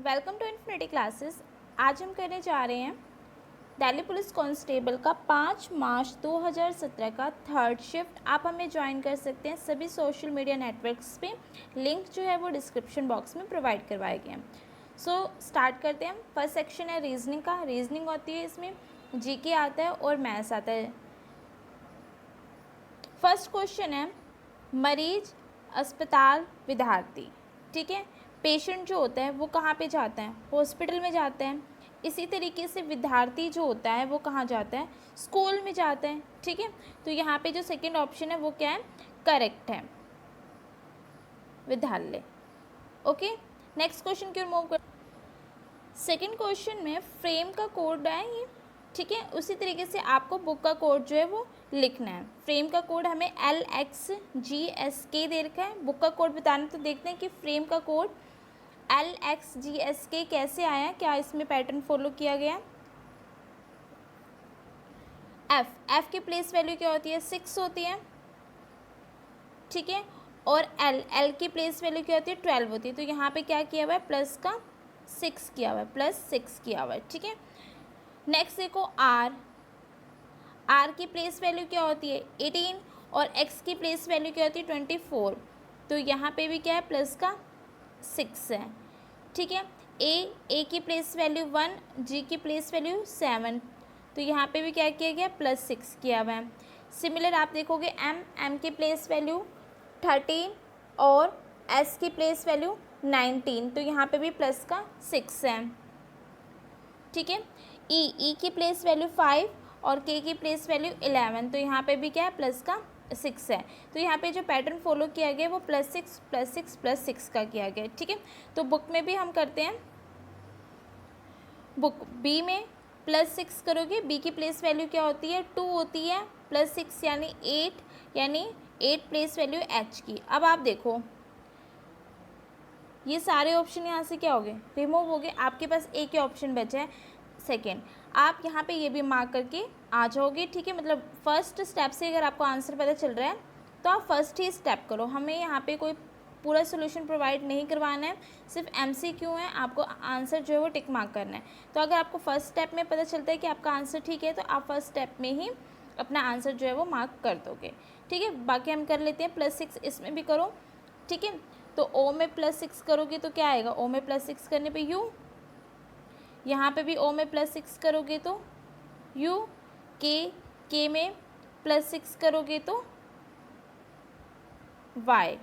Welcome to infinity classes. आज हम करने जा रहे हैं दिल्ली पुलिस कांस्टेबल का 5 मार्च 2017 का थर्ड शिफ्ट। आप हमें ज्वाइन कर सकते हैं सभी सोशल मीडिया नेटवर्क्स पे। लिंक जो है वो डिस्क्रिप्शन बॉक्स में प्रोवाइड करवाए गए हैं। सो स्टार्ट करते हैं। फर्स्ट सेक्शन है रीजनिंग का। रीजनिंग होती है, इसमें जीके आता है और मैथ्स आता है। फर्स्ट क्वेश्चन है मरीज, अस्पताल, विद्यार्थी। ठीक है, पेशेंट जो होता है वो कहाँ पे जाता है? हॉस्पिटल में जाता है। इसी तरीके से विद्यार्थी जो होता है वो कहाँ जाता है? स्कूल में जाता है। ठीक है, तो यहाँ पे जो सेकंड ऑप्शन है वो क्या है? करेक्ट है, विद्यालय। ओके, नेक्स्ट क्वेश्चन की ओर मूव कर। सेकंड क्वेश्चन में फ्रेम का कोड है ये। ठीक है, उसी तरीके से आपको बुक का कोड जो है वो लिखना है। फ्रेम का कोड हमें LXGSK दे रखा है। बुक का कोड बताना, तो देखते हैं कि फ्रेम का कोड LXGSK कैसे आया, क्या इसमें पैटर्न फॉलो किया गया। एफ की प्लेस वैल्यू क्या होती है? 6 होती है। ठीक है, और एल की प्लेस वैल्यू क्या होती है? 12 होती है। तो यहाँ पे क्या किया हुआ है? प्लस का 6 किया हुआ है, +6 किया हुआ है। ठीक है, नेक्स्ट देखो आर की प्लेस वैल्यू क्या होती है? 18, और एक्स की प्लेस वैल्यू क्या होती है? 24। तो यहाँ पे भी क्या है? प्लस का 6 है। ठीक है, ए की प्लेस वैल्यू 1, जी की प्लेस वैल्यू 7। तो यहाँ पे भी क्या किया गया? +6 किया हुआ है। सिमिलर आप देखोगे एम की प्लेस वैल्यू 13 और एस की प्लेस वैल्यू 19। तो यहाँ पे भी प्लस का 6 है। ठीक है, ई की प्लेस वैल्यू 5 और के की प्लेस वैल्यू 11। तो यहाँ पे भी क्या है? प्लस का 6 है। तो यहाँ पे जो पैटर्न फॉलो किया गया वो +6 +6 +6 का किया गया। ठीक है, तो बुक में भी हम करते हैं। बुक बी में +6 करोगे, बी की प्लेस वैल्यू क्या होती है? 2 होती है। +6 यानी 8, यानी 8 प्लेस वैल्यू एच की। अब आप देखो ये सारे ऑप्शन यहाँ से क्या हो गए? रिमूव हो गए। आपके पास एक ही ऑप्शन बचा है, सेकेंड। आप यहाँ पे ये भी मार्क करके आ जाओगे। ठीक है, मतलब फर्स्ट स्टेप से अगर आपको आंसर पता चल रहा है तो आप फर्स्ट ही स्टेप करो। हमें यहाँ पे कोई पूरा सोल्यूशन प्रोवाइड नहीं करवाना है, सिर्फ MCQ है, आपको आंसर जो है वो टिक मार्क करना है। तो अगर आपको फर्स्ट स्टेप में पता चलता है कि आपका आंसर ठीक है तो आप फर्स्ट स्टेप में ही अपना आंसर जो है वो मार्क कर दोगे। ठीक है, बाकी हम कर लेते हैं। +6 इसमें भी करो। ठीक है, तो ओ में +6 करोगे तो क्या आएगा? ओ में +6 करने पे यू, यहाँ पे भी ओ में +6 करोगे तो यू, के में +6 करोगे तो वाई,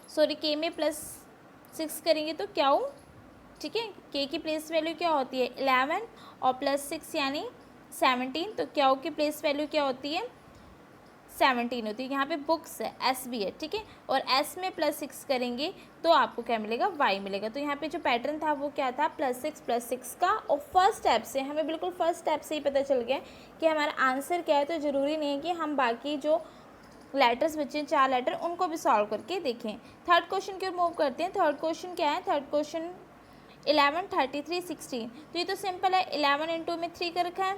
सॉरी के में +6 करेंगे तो क्या हो? ठीक है, के की प्लेस वैल्यू क्या होती है? 11 और +6 यानी 17। तो क्या की प्लेस वैल्यू क्या होती है? 17 होती है। यहाँ पे बुक्स है, एस भी है। ठीक है, और एस में +6 करेंगे तो आपको क्या मिलेगा? वाई मिलेगा। तो यहाँ पे जो पैटर्न था वो क्या था? +6 +6 का। और फर्स्ट स्टेप से हमें बिल्कुल फर्स्ट स्टेप से ही पता चल गया कि हमारा आंसर क्या है। तो ज़रूरी नहीं है कि हम बाकी जो लेटर्स बचे 4 लेटर उनको भी सॉल्व करके देखें। थर्ड क्वेश्चन की ओर मूव करते हैं। थर्ड क्वेश्चन क्या है? Third question 11, 33, 16। तो ये तो सिंपल है, 11 इंटू में 3 कर रखा है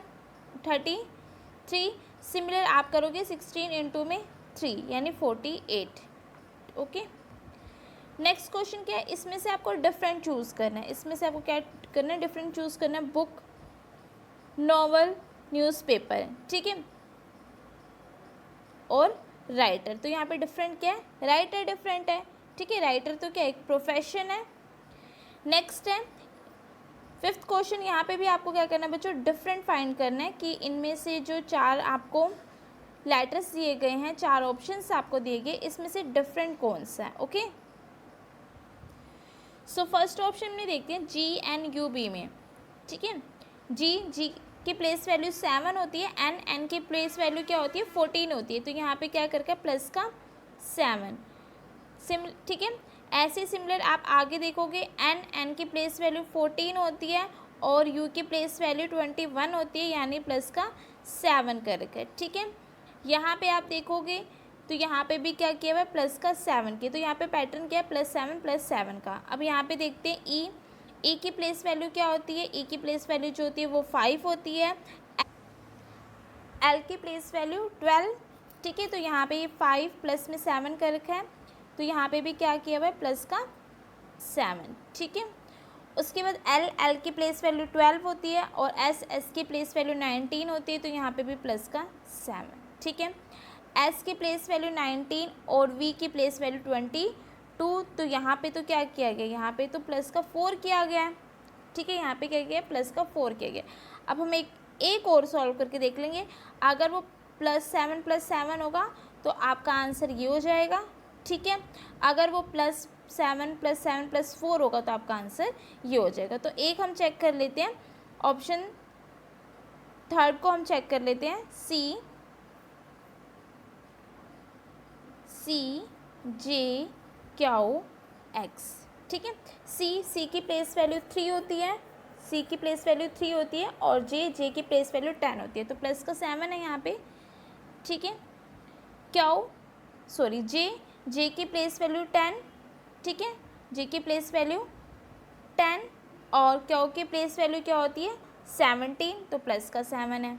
33। सिमिलर आप करोगे 16 इंटू में 3 यानी 48। ओके, नेक्स्ट क्वेश्चन क्या है? इसमें से आपको डिफरेंट चूज़ करना है। इसमें से आपको क्या करना है? डिफरेंट चूज़ करना है। Book, novel, newspaper. ठीक है, और राइटर। तो यहाँ पे डिफरेंट क्या है? राइटर डिफरेंट है। ठीक है, राइटर तो क्या एक प्रोफेशन है। नेक्स्ट है फिफ्थ क्वेश्चन। यहाँ पे भी आपको क्या करना है बच्चों? डिफरेंट फाइंड करना है कि इनमें से जो 4 आपको लेटर्स दिए गए हैं, 4 ऑप्शंस आपको दिए गए, इसमें से डिफरेंट कौन सा है। ओके, सो फर्स्ट ऑप्शन में देखते हैं GNUB में। ठीक है, जी की प्लेस वैल्यू 7 होती है, एन की प्लेस वैल्यू क्या होती है? 14 होती है। तो यहाँ पे क्या करके प्लस का 7 ठीक है, ऐसे सिमिलर आप आगे देखोगे एन की प्लेस वैल्यू 14 होती है और यू की प्लेस वैल्यू 21 होती है, यानी प्लस का 7 करके। ठीक है, यहाँ पे आप देखोगे तो यहाँ पे भी क्या किया हुआ है? प्लस का 7 किया। तो यहाँ पे पैटर्न क्या है? +7 का। अब यहाँ पे देखते हैं ई की प्लेस वैल्यू क्या होती है? ई की प्लेस वैल्यू जो होती है वो 5 होती है। एल की प्लेस वैल्यू 12। ठीक है, तो यहाँ पे ये 5 प्लस में 7 कर रखा है। तो यहाँ पे भी क्या किया हुआ है? प्लस का 7, ठीक है। उसके बाद एल की प्लेस वैल्यू 12 होती है और एस की प्लेस वैल्यू 19 होती है, तो यहाँ पे भी प्लस का 7, ठीक है। एस की प्लेस वैल्यू 19 और वी की प्लेस वैल्यू 22, तो यहाँ पे तो क्या किया गया, यहाँ पे तो प्लस का 4 किया गया है, ठीक है। यहाँ पे क्या किया, प्लस का 4 किया गया। अब हम एक और सॉल्व करके देख लेंगे। अगर वो +7 होगा तो आपका आंसर ये हो जाएगा, ठीक है। अगर वो +7 होगा तो आपका आंसर ये हो जाएगा। तो एक हम चेक कर लेते हैं, ऑप्शन थर्ड को हम चेक कर लेते हैं, सी जे क्यू एक्स, ठीक है। सी की प्लेस वैल्यू 3 होती है, सी की प्लेस वैल्यू 3 होती है और जे की प्लेस वैल्यू 10 होती है, तो प्लस का 7 है यहाँ पे, ठीक है। जे की प्लेस वैल्यू 10, ठीक है, जे की प्लेस वैल्यू 10 और क्यू की प्लेस वैल्यू क्या होती है 17, तो प्लस का 7 है,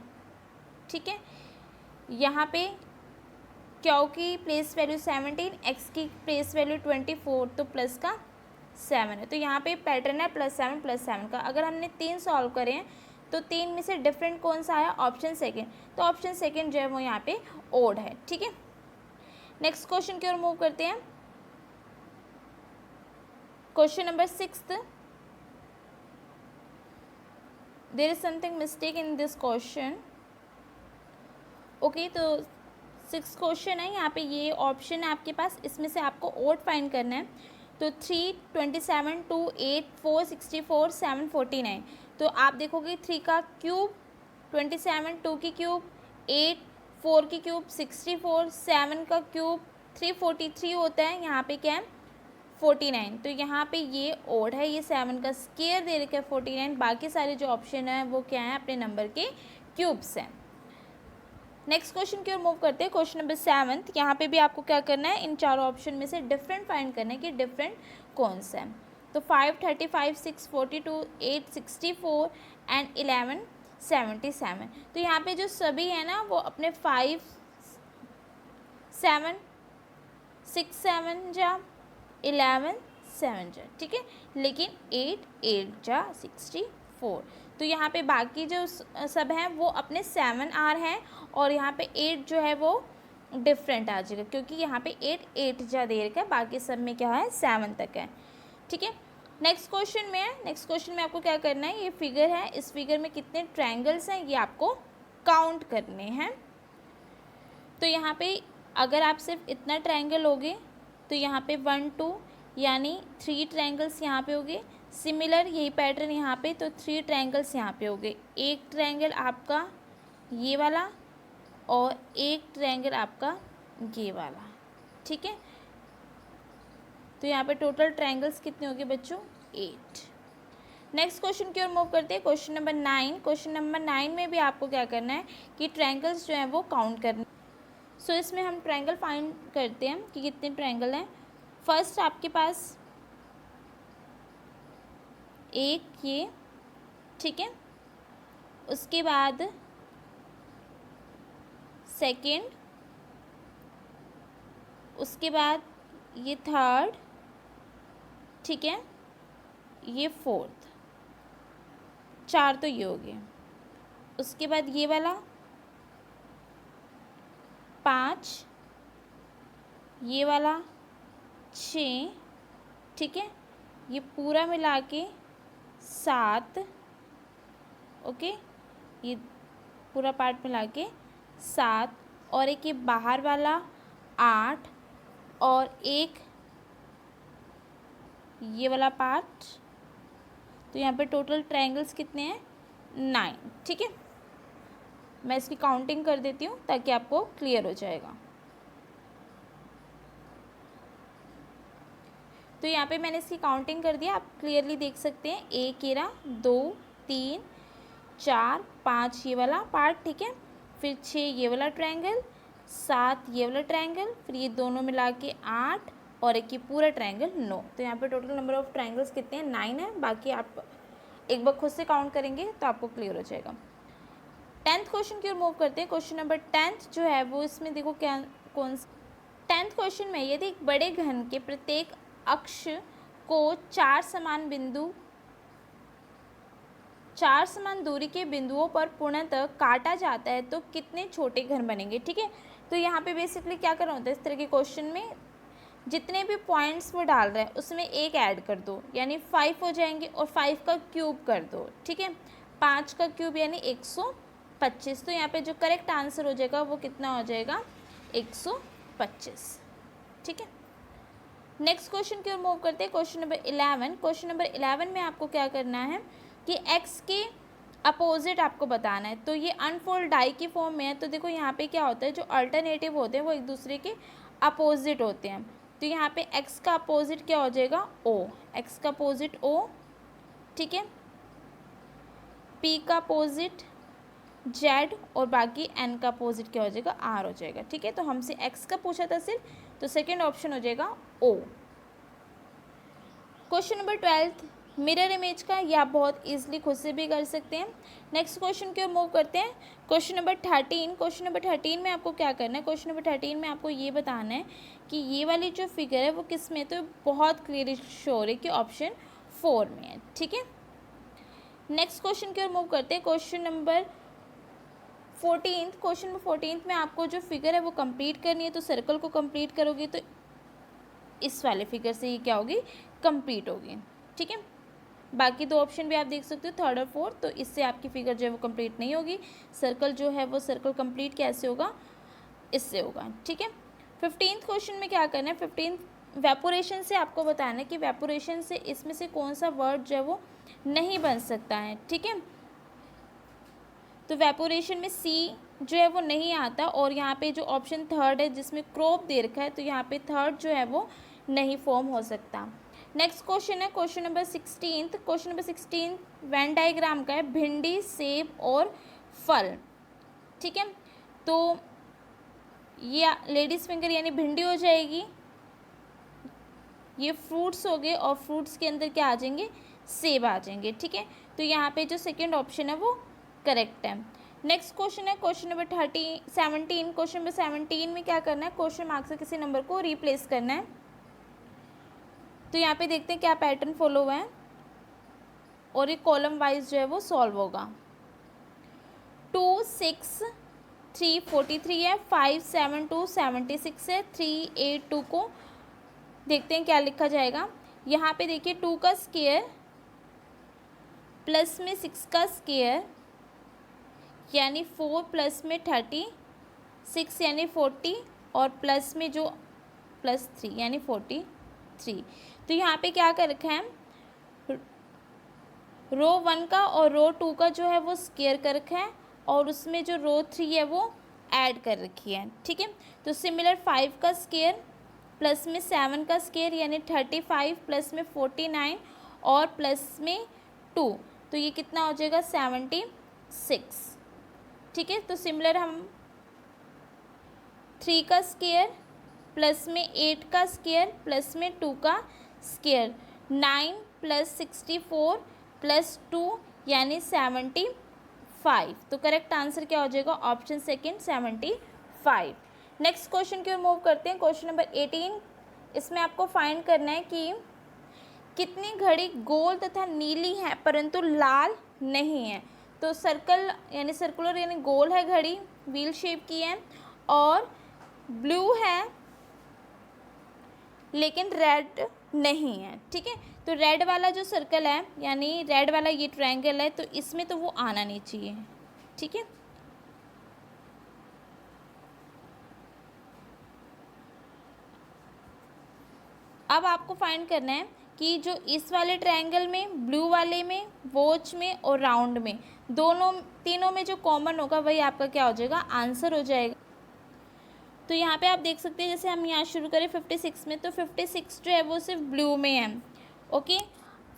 ठीक है। यहाँ पे क्यू की प्लेस वैल्यू 17, एक्स की प्लेस वैल्यू 24, तो प्लस का 7 है। तो यहाँ पे पैटर्न है +7 का। अगर हमने 3 सॉल्व करे हैं तो 3 में से डिफरेंट कौन सा आया, ऑप्शन सेकेंड, तो ऑप्शन सेकेंड जो है वो यहाँ पे ओड है, ठीक है। नेक्स्ट क्वेश्चन की ओर मूव करते हैं। Question number 6, there is something mistake in this question, okay. तो 6 क्वेश्चन है, यहाँ पे ये ऑप्शन है आपके पास, इसमें से आपको ओड फाइंड करना है। तो 3, 27, 2, 8, 4, 64, 7, 49, तो आप देखोगे 3 का क्यूब 27, 2 की क्यूब 8, 4 की क्यूब 64, 7 का क्यूब 343 होता है, यहाँ पे क्या है 49, तो यहाँ पे ये ओड है, ये 7 का स्क्वायर दे रखा है 49, बाकी सारे जो ऑप्शन है वो क्या है अपने नंबर के क्यूब्स हैं। नेक्स्ट क्वेश्चन की ओर मूव करते हैं। क्वेश्चन नंबर 7, यहाँ पे भी आपको क्या करना है, इन चारों ऑप्शन में से डिफरेंट फाइंड करना है कि डिफरेंट कौन सा है। तो 5, 35, 6, 42, 8, 64 एंड 11, 77, तो यहाँ पे जो सभी है ना वो अपने 5, 7, 6, 7 जा 11, 7 जा, ठीक है, लेकिन 8 जा 64, तो यहाँ पे बाकी जो सब हैं वो अपने 7R हैं और यहाँ पे 8 जो है वो डिफरेंट आ जाएगा, क्योंकि यहाँ पे 8 जा दे रखा है, बाकी सब में क्या है 7 तक है, ठीक है। नेक्स्ट क्वेश्चन में आपको क्या करना है, ये फिगर है, इस फिगर में कितने ट्रायंगल्स हैं ये आपको काउंट करने हैं। तो यहाँ पे अगर आप सिर्फ इतना ट्रायंगल लोगे तो यहाँ पे 1, 2 यानी 3 ट्रायंगल्स यहाँ पे होंगे। सिमिलर यही पैटर्न यहाँ पे, तो 3 ट्रायंगल्स यहाँ पे होंगे। एक ट्रायंगल आपका ये वाला और एक ट्रायंगल आपका ये वाला, ठीक है। तो यहाँ पे टोटल ट्रायंगल्स कितने होंगे बच्चों 8। नेक्स्ट क्वेश्चन की ओर मूव करते हैं। क्वेश्चन नंबर 9, क्वेश्चन नंबर 9 में भी आपको क्या करना है कि ट्रायंगल्स जो हैं वो काउंट करने। सो इसमें हम ट्रायंगल फाइंड करते हैं कि कितने ट्रायंगल हैं। फर्स्ट आपके पास एक ये, ठीक है, उसके बाद सेकंड, उसके बाद ये थर्ड, ठीक है, ये फोर्थ, 4 तो ये हो गए। उसके बाद ये वाला 5, ये वाला 6, ठीक है, ये पूरा मिला के 7, ओके, ये पूरा पार्ट मिला के 7 और एक ये बाहर वाला 8 और एक ये वाला पार्ट, तो यहाँ पे टोटल ट्रायंगल्स कितने हैं 9, ठीक है। मैं इसकी काउंटिंग कर देती हूँ ताकि आपको क्लियर हो जाएगा। तो यहाँ पे मैंने इसकी काउंटिंग कर दिया, आप क्लियरली देख सकते हैं। 1 ये रहा, 2, 3, 4, 5 ये वाला पार्ट, ठीक है, फिर 6 ये वाला ट्रायंगल, 7 ये वाला ट्रायंगल, फिर ये दोनों मिला के 8 और एक ये पूरा ट्रायंगल 9। तो यहाँ पे टोटल नंबर ऑफ ट्रायंगल्स कितने हैं 9 है। बाकी आप एक बार खुद से काउंट करेंगे तो आपको क्लियर हो जाएगा। 10th क्वेश्चन की ओर मूव करते हैं। क्वेश्चन नंबर 10 जो है वो इसमें देखो क्या कौन सा 10th क्वेश्चन में यदि एक बड़े घन के प्रत्येक अक्ष को चार समान दूरी के बिंदुओं पर पूर्णतः काटा जाता है तो कितने छोटे घर बनेंगे। ठीक है, तो यहाँ पे बेसिकली क्या करना होता है इस तरह के क्वेश्चन में, जितने भी पॉइंट्स वो डाल रहे हैं उसमें एक ऐड कर दो यानी 5 हो जाएंगे और 5 का क्यूब कर दो। ठीक है, 5 का क्यूब यानी 125। तो यहाँ पे जो करेक्ट आंसर हो जाएगा वो कितना हो जाएगा 125। ठीक है, नेक्स्ट क्वेश्चन की ओर मूव करते हैं। Question number 11। क्वेश्चन नंबर 11 में आपको क्या करना है कि x के अपोजिट आपको बताना है। तो ये अनफोल्ड डाई की फॉर्म में है। तो देखो यहाँ पे क्या होता है, जो अल्टरनेटिव होते हैं वो एक दूसरे के अपोजिट होते हैं। तो यहाँ पे x का अपोजिट क्या हो जाएगा o, x का अपोजिट o। ठीक है, p का अपोजिट z और बाकी n का अपोजिट क्या हो जाएगा r हो जाएगा। ठीक है, तो हमसे x का पूछा था सिर्फ, तो सेकेंड ऑप्शन हो जाएगा o। Question number 12 mirror image का, या बहुत इजीली खुद से भी कर सकते हैं। नेक्स्ट क्वेश्चन की ओर मूव करते हैं। Question number 13। क्वेश्चन नंबर 13 में आपको क्या करना है, क्वेश्चन नंबर 13 में आपको ये बताना है कि ये वाली जो फिगर है वो किस में, तो बहुत क्लियर शो हो रही है कि ऑप्शन 4 में है। ठीक है, नेक्स्ट क्वेश्चन की ओर मूव करते हैं। Question number 14। क्वेश्चन नंबर 14 में आपको जो फिगर है वो कंप्लीट करनी है। तो सर्कल को कंप्लीट करोगे तो इस वाले फिगर से ये क्या होगी, कंप्लीट होगी। ठीक है, बाकी दो ऑप्शन भी आप देख सकते हो, थर्ड और फोर्थ, तो इससे आपकी फिगर जो है वो कंप्लीट नहीं होगी। सर्कल जो है वो सर्कल कंप्लीट कैसे होगा, इससे होगा। ठीक है, 15th क्वेश्चन में क्या करना है, 15th वेपोरेशन से आपको बताना है कि वेपोरेशन से इसमें से कौन सा वर्ड जो है वो नहीं बन सकता है। ठीक है, तो वेपोरेशन में सी जो है वो नहीं आता, और यहाँ पे जो ऑप्शन थर्ड है जिसमें क्रॉप दे रखा है, तो यहाँ पे थर्ड जो है वो नहीं फॉर्म हो सकता। नेक्स्ट क्वेश्चन है question number 16। Question number 16 Venn diagram का है, भिंडी, सेब और फल। ठीक है, तो ये लेडीज फिंगर यानी भिंडी हो जाएगी, ये फ्रूट्स हो गए और फ्रूट्स के अंदर क्या आ जाएंगे, सेब आ जाएंगे। ठीक है, तो यहाँ पे जो सेकेंड ऑप्शन है वो करेक्ट है। नेक्स्ट क्वेश्चन है क्वेश्चन नंबर 17। क्वेश्चन नंबर 17 में क्या करना है, क्वेश्चन मार्क से किसी नंबर को रिप्लेस करना है। तो यहाँ पे देखते हैं क्या पैटर्न फॉलो हुआ है, और ये कॉलम वाइज जो है वो सॉल्व होगा। 2 6 3 43 है, 5 7 2 76 है, 3 8 2 को देखते हैं क्या लिखा जाएगा। यहाँ पे देखिए 2 का स्क्वायर प्लस में 6 का स्क्वायर यानी 4 प्लस में 30, 6 यानी 40 और प्लस में जो प्लस 3 यानी 43। तो यहाँ पे क्या कर रखा है, रो 1 का और रो 2 का जो है वो स्क्वायर कर रखा है, और उसमें जो रो 3 है वो ऐड कर रखी है। ठीक है, तो सिमिलर 5 का स्क्वायर प्लस में 7 का स्क्वायर यानी 35 प्लस में 49 और प्लस में 2, तो ये कितना हो जाएगा 76। ठीक है, तो सिमिलर हम 3 का स्क्वायर प्लस में 8 का स्क्वायर प्लस में 2 का स्क्वायर 9 प्लस 64 प्लस 2 यानी 75। तो करेक्ट आंसर क्या हो जाएगा, ऑप्शन सेकेंड 75। नेक्स्ट क्वेश्चन की ओर मूव करते हैं। क्वेश्चन नंबर 18, इसमें आपको फाइंड करना है कि कितनी घड़ी गोल तथा नीली है परंतु लाल नहीं है। तो सर्कल यानी सर्कुलर यानी गोल है घड़ी, व्हील शेप की है, और ब्लू है लेकिन रेड नहीं है। ठीक है, तो रेड वाला जो सर्कल है यानी रेड वाला ये ट्रायंगल है, तो इसमें तो वो आना नहीं चाहिए। ठीक है, अब आपको फाइंड करना है कि जो इस वाले ट्रायंगल में, ब्लू वाले में, वॉच में और राउंड में, तीनों में जो कॉमन होगा वही आपका क्या हो जाएगा, आंसर हो जाएगा। तो यहाँ पे आप देख सकते हैं, जैसे हम यहाँ शुरू करें 56 में, तो 56 जो है वो सिर्फ ब्लू में है। ओके,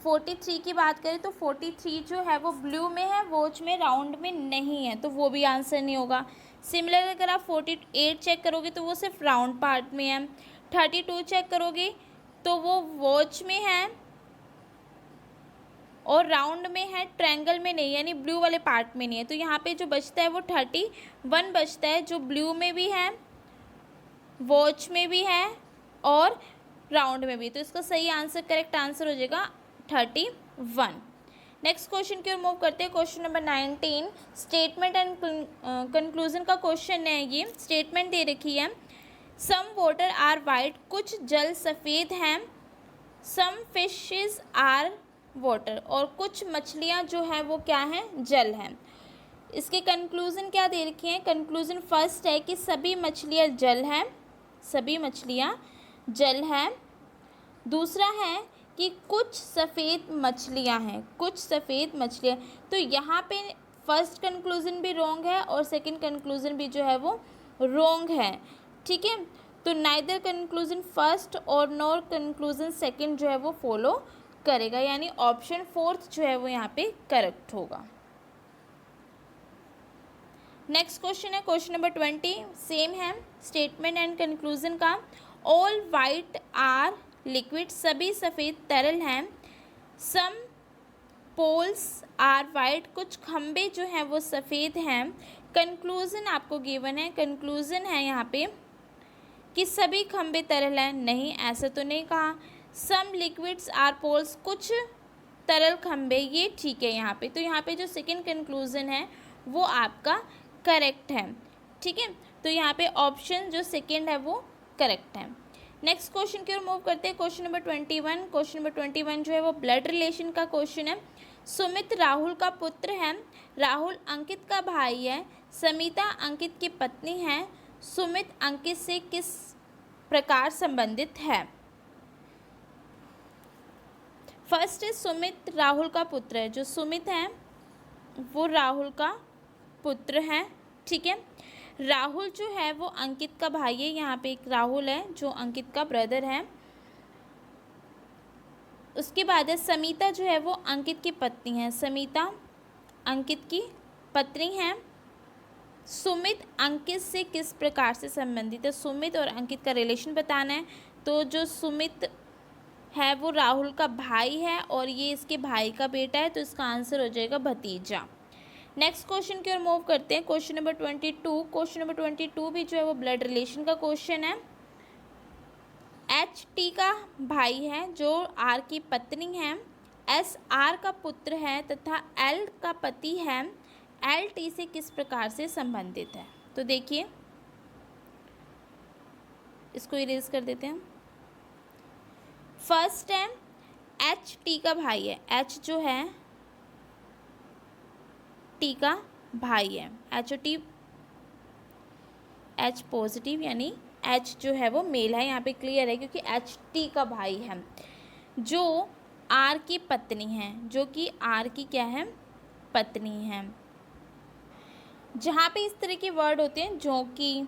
43 की बात करें तो 43 जो है वो ब्लू में है, वॉच में, राउंड में नहीं है, तो वो भी आंसर नहीं होगा। सिमिलर अगर आप 48 चेक करोगे तो वो सिर्फ राउंड पार्ट में है। 32 चेक करोगे तो वो वॉच में है और राउंड में है, ट्रायंगल में नहीं, यानी ब्लू वाले पार्ट में नहीं है। तो यहाँ पे जो बचता है वो 31 बचता है, जो ब्लू में भी है, वॉच में भी है और राउंड में भी। तो इसका सही आंसर, करेक्ट आंसर हो जाएगा 31। नेक्स्ट क्वेश्चन की ओर मूव करते हैं। Question number 19 statement and conclusion का क्वेश्चन है। ये स्टेटमेंट दे रखी है, सम वाटर आर वाइट, कुछ जल सफ़ेद हैं, सम फिशेज आर वाटर, और कुछ मछलियाँ जो हैं वो क्या हैं, जल हैं। इसके कंक्लूज़न क्या दे रखे हैं? कंक्लूज़न फर्स्ट है कि सभी मछलियाँ जल हैं, सभी मछलियाँ जल हैं। दूसरा है कि कुछ सफ़ेद मछलियाँ हैं, कुछ सफ़ेद मछलियाँ। तो यहाँ पे फर्स्ट कंक्लूज़न भी रॉन्ग है और सेकंड कंक्लूज़न भी जो है वो रॉन्ग है, ठीक है। तो नाइदर कंक्लूज़न फर्स्ट और नॉर कंक्लूज़न सेकंड जो है वो फॉलो करेगा, यानी ऑप्शन फोर्थ जो है वो यहाँ पे करेक्ट होगा। नेक्स्ट क्वेश्चन है क्वेश्चन नंबर 20, सेम है स्टेटमेंट एंड कंक्लूजन का। ऑल वाइट आर लिक्विड, सभी सफ़ेद तरल हैं। सम पोल्स आर वाइट, कुछ खंबे जो हैं वो सफ़ेद हैं। कंक्लूज़न आपको गिवन है, कंक्लूज़न है यहाँ पे कि सभी खंबे तरल हैं, नहीं ऐसा तो नहीं कहा। सम लिक्विड्स आर पोल्स, कुछ तरल खंबे, ये ठीक है यहाँ पे। तो यहाँ पे जो सेकंड कंक्लूज़न है वो आपका करेक्ट है, ठीक है। तो यहाँ पे ऑप्शन जो सेकंड है वो करेक्ट है। नेक्स्ट क्वेश्चन की ओर मूव करते हैं। क्वेश्चन नंबर 21, क्वेश्चन नंबर 21 जो है वो ब्लड रिलेशन का क्वेश्चन है। सुमित राहुल का पुत्र है, राहुल अंकित का भाई है, समिता अंकित की पत्नी है। सुमित अंकित से किस प्रकार संबंधित है? फर्स्ट है सुमित राहुल का पुत्र है, जो सुमित है वो राहुल का पुत्र है, ठीक है। राहुल जो है वो अंकित का भाई है, यहाँ पे एक राहुल है जो अंकित का ब्रदर है। उसके बाद है समिता जो है वो अंकित की पत्नी है, समिता अंकित की पत्नी है। सुमित अंकित से किस प्रकार से संबंधित है? सुमित और अंकित का रिलेशन बताना है। तो जो सुमित है वो राहुल का भाई है और ये इसके भाई का बेटा है, तो इसका आंसर हो जाएगा भतीजा। नेक्स्ट क्वेश्चन की ओर मूव करते हैं। क्वेश्चन नंबर 22, क्वेश्चन नंबर 22 भी जो है वो ब्लड रिलेशन का क्वेश्चन है। एच टी का भाई है जो आर की पत्नी है, एस आर का पुत्र है तथा एल का पति है, एल टी से किस प्रकार से संबंधित है? तो देखिए इसको इरेज कर देते हैं। फर्स्ट है एच टी का भाई है, एच जो है टी का भाई है, H O T, H positive यानी एच जो है वो मेल है, यहाँ पे क्लियर है क्योंकि एच टी का भाई है जो आर की पत्नी है, जो कि आर की क्या है, पत्नी है। जहाँ पे इस तरह के वर्ड होते हैं जो कि,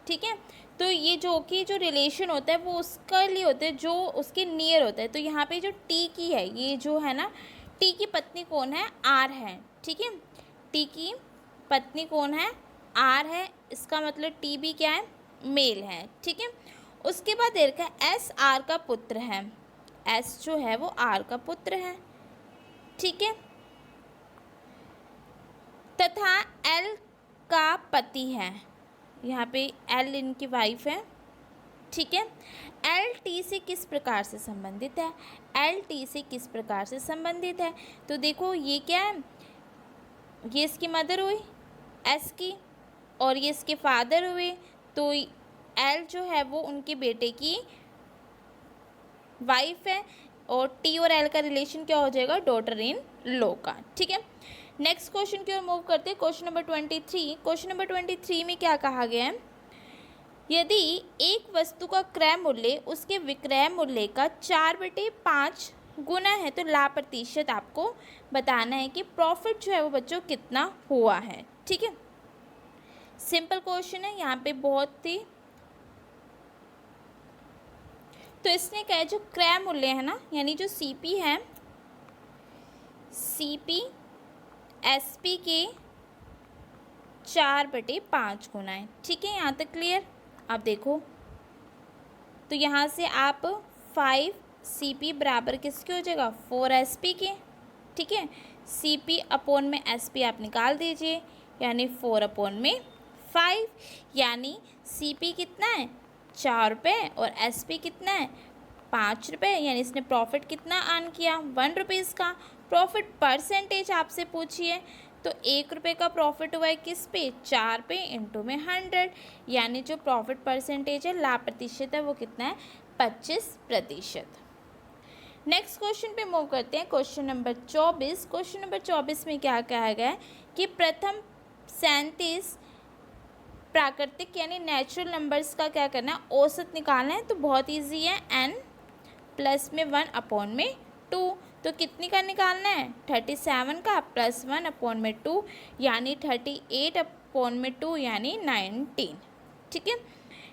ठीक है, तो ये जो कि जो रिलेशन होता है वो उसके लिए होता है जो उसके नियर होता है। तो यहाँ पे जो टी की है, ये जो है ना, टी की पत्नी कौन है, आर है, ठीक है। टी की पत्नी कौन है, आर है, इसका मतलब टी भी क्या है, मेल है, ठीक है। उसके बाद देखा एस आर का पुत्र है, एस जो है वो आर का पुत्र है, ठीक है, तथा एल का पति है, यहाँ पे एल इनकी वाइफ है, ठीक है। एल टी से किस प्रकार से संबंधित है, एल टी से किस प्रकार से संबंधित है? तो देखो ये क्या है, ये इसकी मदर हुई एस की और ये इसके फादर हुए, तो एल जो है वो उनके बेटे की वाइफ है और टी और एल का रिलेशन क्या हो जाएगा, डॉटर इन लॉ का, ठीक है। नेक्स्ट क्वेश्चन की ओर मूव करते हैं। क्वेश्चन नंबर 23, क्वेश्चन नंबर 23 में क्या कहा गया है, यदि एक वस्तु का क्रय मूल्य उसके विक्रय मूल्य का 4/5 गुना है तो लाभ प्रतिशत आपको बताना है कि प्रॉफिट जो है वो बच्चों कितना हुआ है, ठीक है। सिंपल क्वेश्चन है, यहाँ पे बहुत ही, तो इसने क्या है, जो क्रय मूल्य है ना, यानी जो सीपी है, सीपी एसपी के 4/5 गुना है, ठीक है। यहाँ तक क्लियर? अब देखो तो यहाँ से आप 5 CP बराबर किसके हो जाएगा, 4 SP के, ठीक है। CP अपॉन में SP आप निकाल दीजिए, यानी 4/5, यानी CP कितना है, ₹4 और SP कितना है ₹5, यानी इसने प्रॉफिट कितना अर्न किया ₹1 का। प्रॉफिट परसेंटेज आपसे पूछिए तो ₹1 का प्रॉफिट हुआ है किस पे 4 पे इंटू में 100, यानी जो प्रॉफिट परसेंटेज है लाभ प्रतिशत है वो कितना है 25%। नेक्स्ट क्वेश्चन पे मूव करते हैं। Question number 24। क्वेश्चन नंबर 24 में क्या कहा गया है कि प्रथम 37 प्राकृतिक यानी नेचुरल नंबर्स का क्या करना है औसत निकालना है। तो बहुत इजी है, n प्लस में 1/2। तो कितनी का निकालना है 37 का प्लस 1/2 यानी 38/2 यानी 19। ठीक है।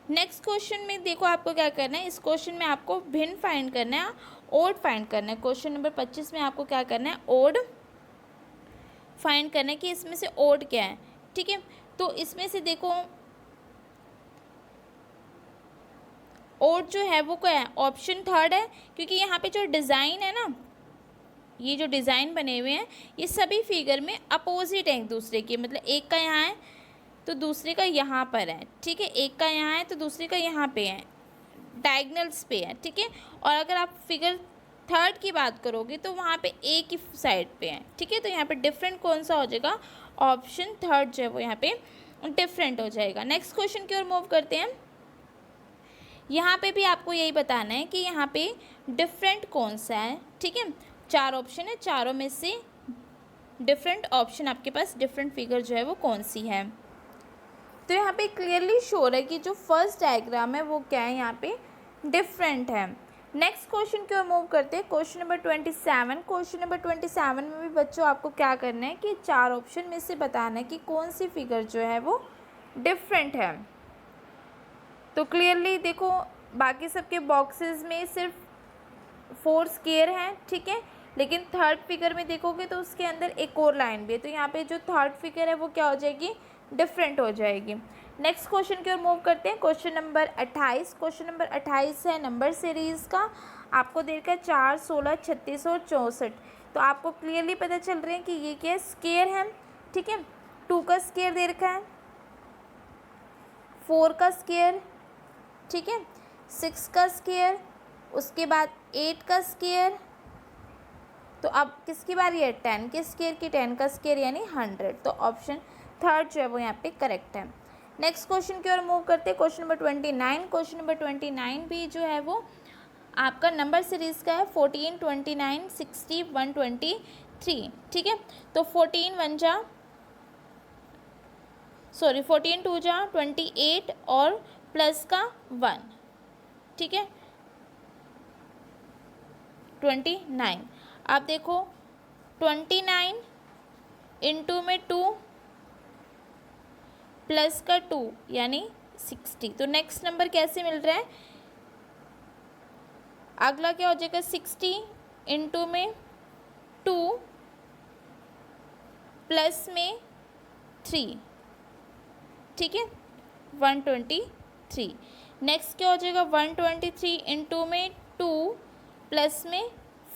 नेक्स्ट क्वेश्चन में देखो आपको क्या करना है, इस क्वेश्चन में आपको भिन्न फाइंड करना है, ओड फाइंड करना है। क्वेश्चन नंबर 25 में आपको क्या करना है ओड फाइंड करना है कि इसमें से ओड क्या है। ठीक है, तो इसमें से देखो ओड जो है वो क्या है ऑप्शन 3 है, क्योंकि यहाँ पे जो डिज़ाइन है ना, ये जो डिज़ाइन बने हुए हैं ये सभी फिगर में अपोजिट हैं एक दूसरे के, मतलब एक का यहाँ है तो दूसरे का यहाँ पर है। ठीक है, एक का यहाँ है तो दूसरे का यहाँ पे है, डायगनल्स पे है। ठीक है, और अगर आप फिगर 3 की बात करोगे तो वहाँ पे एक ही साइड पे है। ठीक है, तो यहाँ पे डिफरेंट कौन सा हो जाएगा ऑप्शन 3 जो है वो यहाँ पे डिफरेंट हो जाएगा। नेक्स्ट क्वेश्चन की ओर मूव करते हैं। यहाँ पे भी आपको यही बताना है कि यहाँ पे डिफरेंट कौन सा है। ठीक है, 4 ऑप्शन है, चारों में से डिफरेंट ऑप्शन आपके पास डिफरेंट फिगर जो है वो कौन सी है। तो यहाँ पे क्लियरली शोर है कि जो फर्स्ट डायग्राम है वो क्या है यहाँ पे डिफरेंट है। नेक्स्ट क्वेश्चन की ओर मूव करते हैं। Question number 27। क्वेश्चन नंबर 27 में भी बच्चों आपको क्या करना है कि 4 ऑप्शन में से बताना है कि कौन सी फिगर जो है वो डिफरेंट है। तो क्लियरली देखो बाकी सबके बॉक्सेस में सिर्फ 4 स्क्वायर हैं। ठीक है, लेकिन थर्ड फिगर में देखोगे तो उसके अंदर एक और लाइन भी है, तो यहाँ पे जो थर्ड फिगर है वो क्या हो जाएगी डिफरेंट हो जाएगी। नेक्स्ट क्वेश्चन की ओर मूव करते हैं। Question number 28। क्वेश्चन नंबर 28 है नंबर सीरीज़ का, आपको दे रखा है 4, 16, 36 और 64। तो आपको क्लियरली पता चल रहा है कि ये क्या स्क्वायर है। ठीक है, 2 का स्क्वायर दे रखा है, 4 का स्क्वायर, ठीक है, 6 का स्क्वायर, उसके बाद 8 का स्क्वायर। तो अब किसकी बारी है 10 के स्क्वायर की, 10 का स्क्वायर यानी 100। तो ऑप्शन 3 जो है वो यहाँ पे करेक्ट है। नेक्स्ट क्वेश्चन की ओर मूव करते हैं। Question number 29। क्वेश्चन नंबर 29 भी जो है वो आपका नंबर सीरीज़ का है 14, 29, 60, 123। ठीक है, तो 14 2 जा 28 और प्लस का 1। ठीक है, 29। आप देखो 29 इंटू में 2 प्लस का 2 यानी 60। तो नेक्स्ट नंबर कैसे मिल रहा है, अगला क्या हो जाएगा 60 इंटू में 2 प्लस में 3। ठीक है, 123। नेक्स्ट क्या हो जाएगा 123 इंटू में 2 प्लस में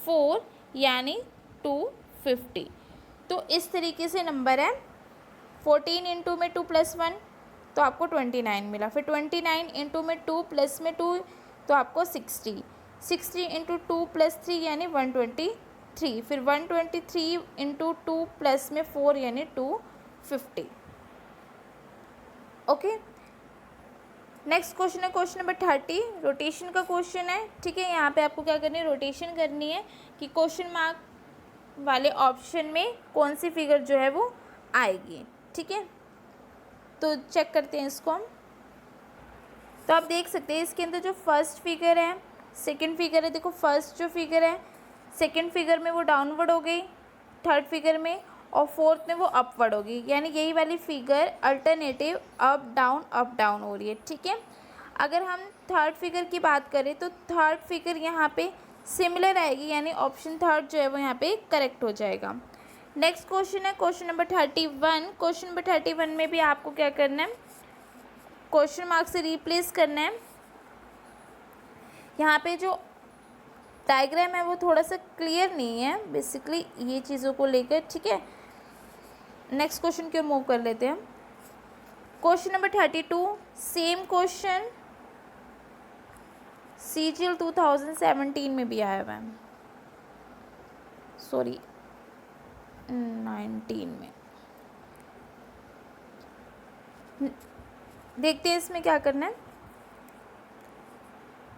4 यानी 250। तो इस तरीके से नंबर है। 14 इंटू में 2 प्लस 1 तो आपको 29 मिला, फिर 29 इंटू में 2 प्लस में 2 तो आपको 60, 60 इंटू 2 प्लस 3 यानी 123, फिर 123 इंटू 2 प्लस में 4 यानी 250। ओके, नेक्स्ट क्वेश्चन है क्वेश्चन नंबर 30, रोटेशन का क्वेश्चन है। ठीक है, यहाँ पे आपको क्या करनी है रोटेशन करनी है कि क्वेश्चन मार्क वाले ऑप्शन में कौन सी फिगर जो है वो आएगी। ठीक है, तो चेक करते हैं इसको हम। तो आप देख सकते हैं इसके अंदर जो फर्स्ट फिगर है, सेकंड फिगर है, देखो फर्स्ट जो फिगर है सेकंड फिगर में वो डाउनवर्ड हो गई, थर्ड फिगर में, और फोर्थ में वो अपवर्ड होगी, यानी यही वाली फिगर अल्टरनेटिव अप डाउन हो रही है। ठीक है, अगर हम थर्ड फिगर की बात करें तो थर्ड फिगर यहाँ पे सिमिलर आएगी, यानी ऑप्शन 3 जो है वो यहाँ पे करेक्ट हो जाएगा। नेक्स्ट क्वेश्चन है क्वेश्चन नंबर 31। क्वेश्चन नंबर 31 में भी आपको क्या करना है क्वेश्चन मार्क से रिप्लेस करना है। यहाँ पे जो डायग्राम है वो थोड़ा सा क्लियर नहीं है बेसिकली ये चीज़ों को लेकर। ठीक है, नेक्स्ट क्वेश्चन की ओर मूव कर लेते हैं। Question number 32 same question CGL 2017 में भी आया हुआ है, सॉरी 19 में। देखते हैं इसमें क्या करना है।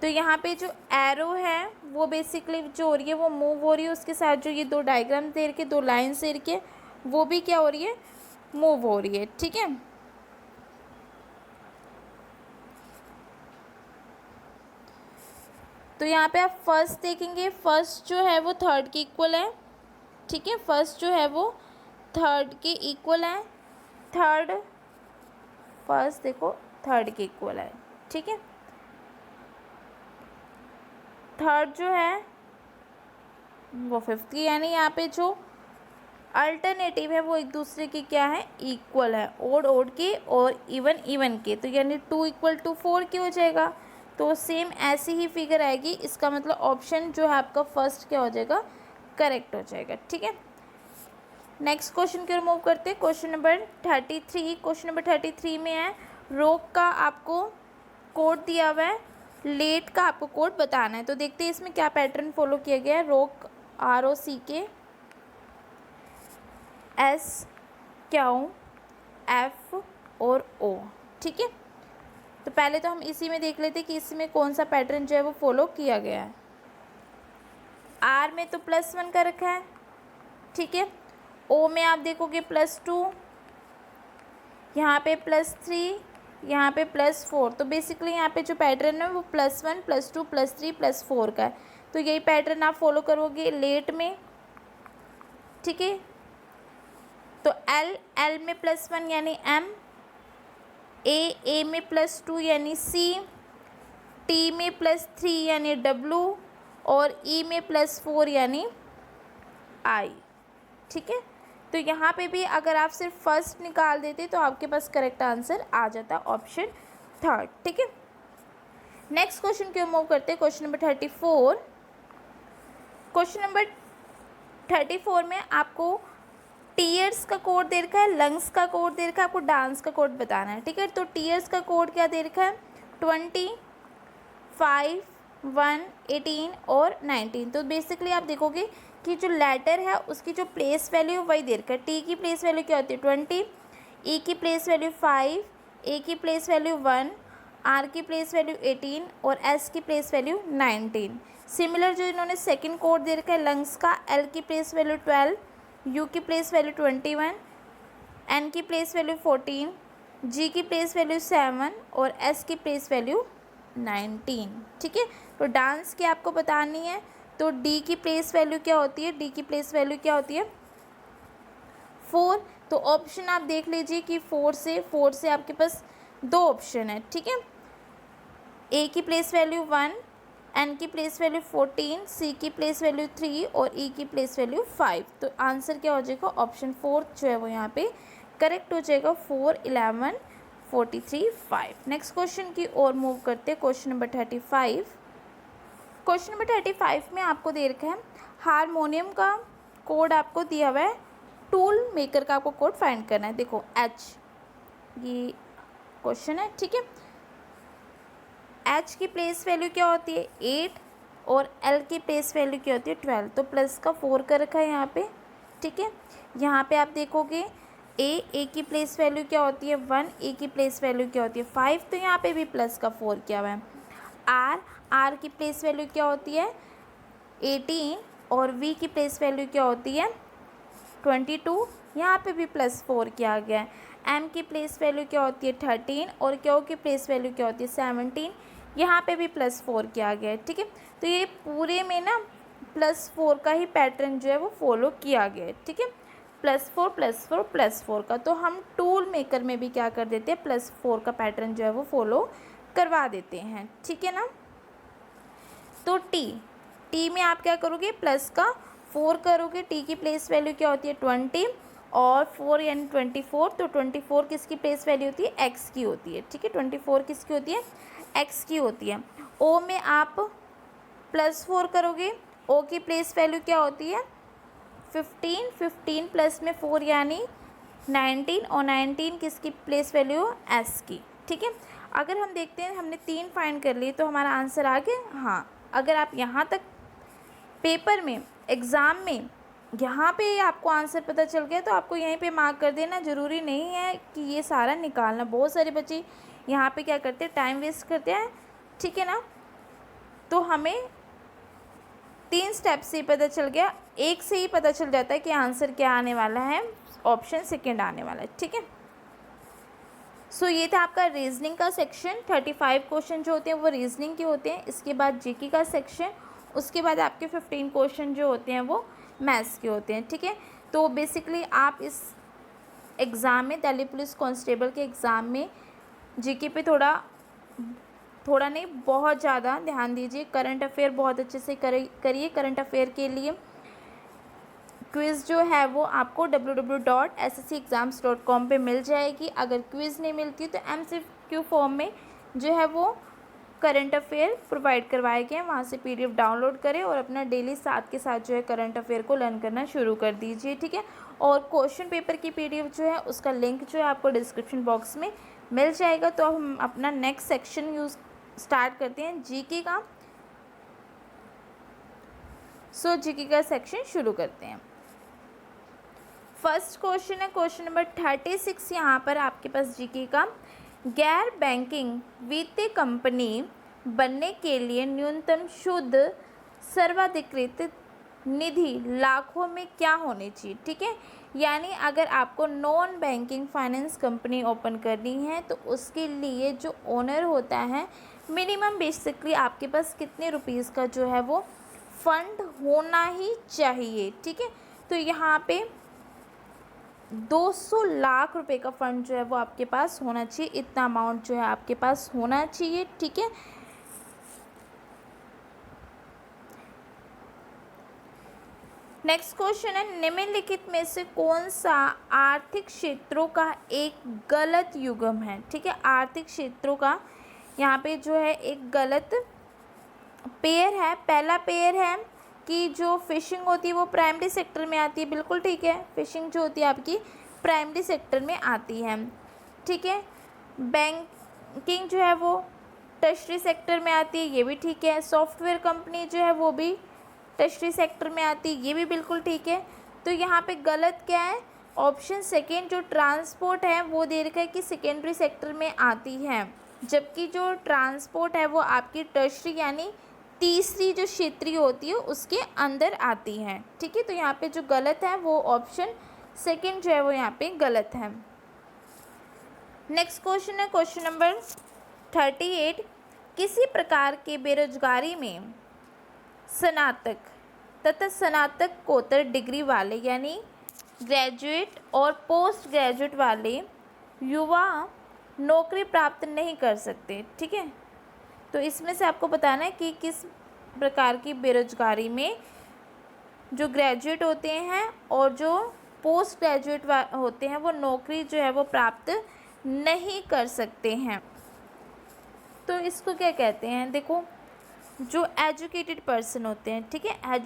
तो यहाँ पे जो एरो है वो बेसिकली जो हो रही है वो मूव हो रही है, उसके साथ जो ये दो डायग्राम दे रखे, दो लाइन्स दे रखे, वो भी क्या हो रही है, मूव हो रही है। ठीक है, तो यहाँ पे आप फर्स्ट देखेंगे, फर्स्ट जो है वो थर्ड के इक्वल है। ठीक है, फर्स्ट जो है वो थर्ड के इक्वल है, थर्ड फर्स्ट देखो थर्ड के इक्वल है। ठीक है, थर्ड जो है वो फिफ्थ की, यानी यहाँ पे जो अल्टरनेटिव है वो एक दूसरे के क्या है, इक्वल है, ओड ओड के और इवन इवन के। तो यानी 2 = 4 की हो जाएगा। तो सेम ऐसी ही फिगर आएगी, इसका मतलब ऑप्शन जो है आपका फर्स्ट क्या हो जाएगा, करेक्ट हो जाएगा। ठीक है, नेक्स्ट क्वेश्चन की ओर मूव करते हैं। Question number 33। क्वेश्चन नंबर 33 में है रोक का आपको कोड दिया हुआ है, लेट का आपको कोड बताना है। तो देखते हैं इसमें क्या पैटर्न फॉलो किया गया है। रोक ROCK SQF और O। ठीक है, तो पहले तो हम इसी में देख लेते हैं कि इसमें कौन सा पैटर्न जो है वो फॉलो किया गया है। R में तो +1 का रखा है। ठीक है, O में आप देखोगे +2, यहाँ पे +3, यहाँ पे +4। तो बेसिकली यहाँ पे जो पैटर्न है वो +1 +2 +3 +4 का है। तो यही पैटर्न आप फॉलो करोगे लेट में। ठीक है, तो L में +1 यानी M, A में +2 यानी C, T में +3 यानी W और E में +4 यानी I। ठीक है, तो यहाँ पे भी अगर आप सिर्फ फर्स्ट निकाल देते तो आपके पास करेक्ट आंसर आ जाता, ऑप्शन थर्ड। ठीक है, नेक्स्ट क्वेश्चन की ओर मूव करते हैं। Question number 34। क्वेश्चन नंबर 34 में आपको टीयर्स का कोड दे रखा है, लंग्स का कोड दे रखा है, आपको डांस का कोड बताना है। ठीक है, तो टीयर्स का कोड क्या दे रखा है, 20, 5, 1, 18 और 19। तो बेसिकली आप देखोगे कि जो लेटर है उसकी जो प्लेस वैल्यू वही दे रखा है। टी की प्लेस वैल्यू क्या होती है 20, ई की प्लेस वैल्यू 5, ए की प्लेस वैल्यू 1, आर की प्लेस वैल्यू 18 और एस की प्लेस वैल्यू 19। सिमिलर जो इन्होंने सेकंड कोड दे रखा है लंग्स का, एल की प्लेस वैल्यू 12, यू की प्लेस वैल्यू 21, एन की प्लेस वैल्यू 14, जी की प्लेस वैल्यू 7 और एस की प्लेस वैल्यू 19। ठीक है, तो डांस की आपको बतानी है। तो डी की प्लेस वैल्यू क्या होती है, डी की प्लेस वैल्यू क्या होती है 4। तो ऑप्शन आप देख लीजिए कि 4 से आपके पास 2 ऑप्शन है। ठीक है, ए की प्लेस वैल्यू 1, एन की प्लेस वैल्यू 14, सी की प्लेस वैल्यू 3 और ई की प्लेस वैल्यू 5। तो आंसर क्या हो जाएगा, ऑप्शन 4 जो है वो यहाँ पे करेक्ट हो जाएगा, 4, 11, 43, 5। नेक्स्ट क्वेश्चन की ओर मूव करते हैं। Question number 35। क्वेश्चन नंबर 35 में आपको दे रखा है हारमोनियम का कोड आपको दिया हुआ है, टूल मेकर का आपको कोड फाइंड करना है। देखो H ये क्वेश्चन है। ठीक है, H की प्लेस वैल्यू क्या होती है 8 और L की प्लेस वैल्यू क्या होती है 12। तो प्लस का 4 कर रखा है यहाँ पे। ठीक है, यहाँ पे आप देखोगे ए की प्लेस वैल्यू क्या होती है 1, ए की प्लेस वैल्यू क्या होती है 5। तो यहाँ पे भी प्लस का 4 किया हुआ है। आर की प्लेस वैल्यू क्या होती है 18 और वी की प्लेस वैल्यू क्या होती है 22। यहाँ पे भी +4 किया गया है। एम की प्लेस वैल्यू क्या होती है 13 और क्यू की प्लेस वैल्यू क्या होती है 17। यहाँ पे भी +4 किया गया है। ठीक है, तो ये पूरे में ना +4 का ही पैटर्न जो है वो फॉलो किया गया है। ठीक है, +4 +4 +4 का। तो हम टूल मेकर में भी क्या कर देते हैं +4 का पैटर्न जो है वो फॉलो करवा देते हैं। ठीक है ना, तो टी में आप क्या करोगे प्लस का 4 करोगे। टी की प्लेस वैल्यू क्या होती है 20 और 4 यानी 24। तो 24 किसकी प्लेस वैल्यू होती है एक्स की होती है। ठीक है, 24 किसकी होती है एक्स की होती है। ओ में आप +4 करोगे, ओ की प्लेस वैल्यू क्या होती है 15, 15 प्लस में 4 यानी 19 और 19 किसकी प्लेस वैल्यू एस की। ठीक है, अगर हम देखते हैं हमने 3 फाइंड कर लिए तो हमारा आंसर आ गया। हाँ, अगर आप यहाँ तक पेपर में, एग्ज़ाम में यहाँ पे आपको आंसर पता चल गया तो आपको यहीं पे मार्क कर देना। ज़रूरी नहीं है कि ये सारा निकालना। बहुत सारे बच्चे यहाँ पे क्या करते हैं, टाइम वेस्ट करते हैं, ठीक है ना। तो हमें 3 स्टेप से ही पता चल गया, एक से ही पता चल जाता है कि आंसर क्या आने वाला है, ऑप्शन सेकेंड आने वाला है, ठीक है। सो ये था आपका रीजनिंग का सेक्शन। 35 क्वेश्चन जो होते हैं वो रीजनिंग के होते हैं। इसके बाद जीके का सेक्शन, उसके बाद आपके 15 क्वेश्चन जो होते हैं वो मैथ्स के होते हैं, ठीक है। तो बेसिकली आप इस एग्ज़ाम में, दिल्ली पुलिस कांस्टेबल के एग्ज़ाम में जीके पे थोड़ा नहीं, बहुत ज़्यादा ध्यान दीजिए। करंट अफेयर बहुत अच्छे से करिए। करंट अफेयर के लिए क्विज़ जो है वो आपको www.sscexams.com पे मिल जाएगी। अगर क्विज़ नहीं मिलती तो MCQ फॉर्म में जो है वो करंट अफेयर प्रोवाइड करवाए गए हैं, वहाँ से PDF डाउनलोड करें और अपना डेली साथ के साथ जो है करंट अफेयर को लर्न करना शुरू कर दीजिए, ठीक है। और क्वेश्चन पेपर की PDF जो है उसका लिंक जो है आपको डिस्क्रिप्शन बॉक्स में मिल जाएगा। तो अब हम अपना नेक्स्ट सेक्शन स्टार्ट करते हैं, जीके का। सो जीके का सेक्शन शुरू करते हैं। फर्स्ट क्वेश्चन है क्वेश्चन नंबर 36 यहाँ पर आपके पास जीके का। गैर बैंकिंग वित्तीय कंपनी बनने के लिए न्यूनतम शुद्ध सर्वाधिकृत निधि लाखों में क्या होनी चाहिए, ठीक है। यानी अगर आपको non banking finance company open करनी है तो उसके लिए जो ओनर होता है, मिनिमम बेसिकली आपके पास कितने रुपीज़ का जो है वो फंड होना ही चाहिए, ठीक है। तो यहाँ पे 200 लाख रुपए का फंड जो है वो आपके पास होना चाहिए। इतना अमाउंट जो है आपके पास होना चाहिए, ठीक है। नेक्स्ट क्वेश्चन है, निम्नलिखित में से कौन सा आर्थिक क्षेत्रों का एक गलत युग्म है, ठीक है। आर्थिक क्षेत्रों का यहाँ पे जो है एक गलत पेयर है। पहला पेयर है कि जो फिशिंग होती है वो प्राइमरी सेक्टर में आती है, बिल्कुल ठीक है। फिशिंग जो होती है आपकी प्राइमरी सेक्टर में आती है, ठीक है। बैंकिंग जो है वो टर्शरी सेक्टर में आती है, ये भी ठीक है। सॉफ्टवेयर कंपनी जो है वो भी टर्शरी सेक्टर में आती है, ये भी बिल्कुल ठीक है। तो यहाँ पे गलत क्या है, ऑप्शन सेकेंड जो ट्रांसपोर्ट है वो दे रखा है कि सेकेंडरी सेक्टर में आती है, जबकि जो ट्रांसपोर्ट है वो आपकी टर्शरी यानी तीसरी जो क्षेत्रीय होती है उसके अंदर आती है, ठीक है। तो यहाँ पे जो गलत है वो ऑप्शन सेकेंड जो है वो यहाँ पे गलत है। नेक्स्ट क्वेश्चन है क्वेश्चन नंबर 38, किसी प्रकार के बेरोजगारी में स्नातक तथा स्नातकोत्तर डिग्री वाले यानी ग्रेजुएट और पोस्ट ग्रेजुएट वाले युवा नौकरी प्राप्त नहीं कर सकते, ठीक है। तो इसमें से आपको बताना है कि किस प्रकार की बेरोजगारी में जो ग्रेजुएट होते हैं और जो पोस्ट ग्रेजुएट होते हैं वो नौकरी जो है वो प्राप्त नहीं कर सकते हैं। तो इसको क्या कहते हैं, देखो जो एजुकेटेड पर्सन होते हैं, ठीक है,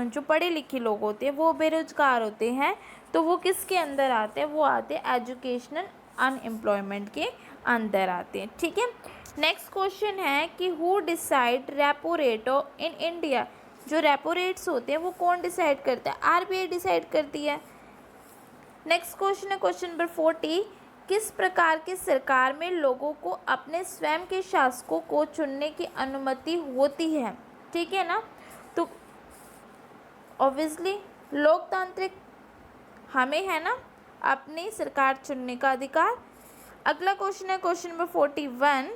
जो पढ़े लिखे लोग होते हैं वो बेरोजगार होते हैं, तो वो किसके अंदर आते हैं, वो आते हैं एजुकेशनल अनएम्प्लॉयमेंट के अंदर आते हैं, ठीक है। नेक्स्ट क्वेश्चन है कि who decide repo rate in India. जो रेपो रेट्स होते हैं वो कौन डिसाइड करता है, RBI डिसाइड करती है। नेक्स्ट क्वेश्चन है क्वेश्चन नंबर 40, किस प्रकार की सरकार में लोगों को अपने स्वयं के शासकों को चुनने की अनुमति होती है, ठीक है ना। तो ऑब्वियसली लोकतांत्रिक हमें है ना अपनी सरकार चुनने का अधिकार। अगला क्वेश्चन है क्वेश्चन नंबर 41,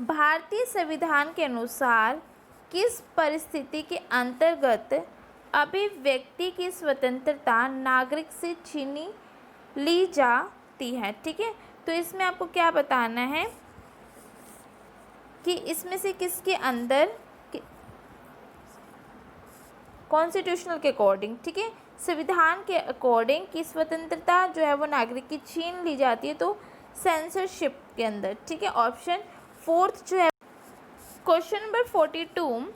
भारतीय संविधान के अनुसार किस परिस्थिति के अंतर्गत अभिव्यक्ति की स्वतंत्रता नागरिक से छीनी ली जाती है, ठीक है। तो इसमें आपको क्या बताना है कि इसमें से किसके अंदर, कॉन्स्टिट्यूशनल के अकॉर्डिंग, ठीक है, संविधान के अकॉर्डिंग की स्वतंत्रता जो है वो नागरिक की छीन ली जाती है, तो सेंसरशिप के अंदर, ठीक है। ऑप्शन फोर्थ जो है क्वेश्चन नंबर 42,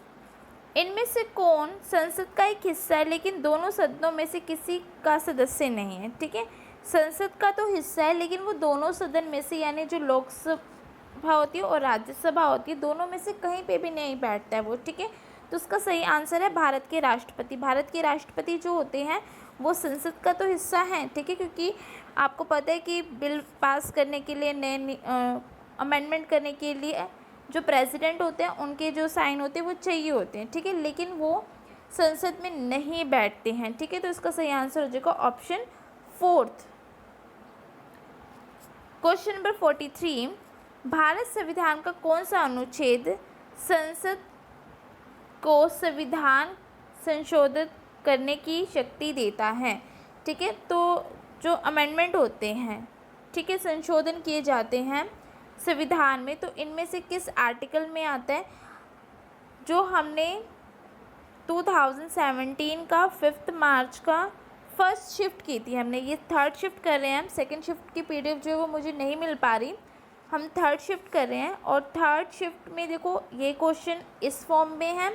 इनमें से कौन संसद का एक हिस्सा है लेकिन दोनों सदनों में से किसी का सदस्य नहीं है, ठीक है। संसद का तो हिस्सा है, लेकिन वो दोनों सदन में से, यानी जो लोकसभा होती है और राज्यसभा होती है, दोनों में से कहीं पे भी नहीं बैठता है वो, ठीक है। तो उसका सही आंसर है भारत के राष्ट्रपति। भारत के राष्ट्रपति जो होते हैं वो संसद का तो हिस्सा हैं, ठीक है, क्योंकि आपको पता है कि बिल पास करने के लिए, नए अमेंडमेंट करने के लिए जो प्रेसिडेंट होते हैं उनके जो साइन होते हैं वो चाहिए होते हैं, ठीक है, लेकिन वो संसद में नहीं बैठते हैं, ठीक है। तो इसका सही आंसर हो जाएगा ऑप्शन 4। क्वेश्चन नंबर 43, भारत संविधान का कौन सा अनुच्छेद संसद को संविधान संशोधित करने की शक्ति देता है, ठीक है। तो जो अमेंडमेंट होते हैं, ठीक है, संशोधन किए जाते हैं संविधान में, तो इनमें से किस आर्टिकल में आता है? जो हमने 2017 का 5 मार्च का फर्स्ट शिफ्ट की थी, हमने ये थर्ड शिफ्ट कर रहे हैं हम। सेकंड शिफ्ट की पीडीएफ जो है वो मुझे नहीं मिल पा रही, हम थर्ड शिफ्ट कर रहे हैं। और थर्ड शिफ्ट में देखो ये क्वेश्चन इस फॉर्म में है,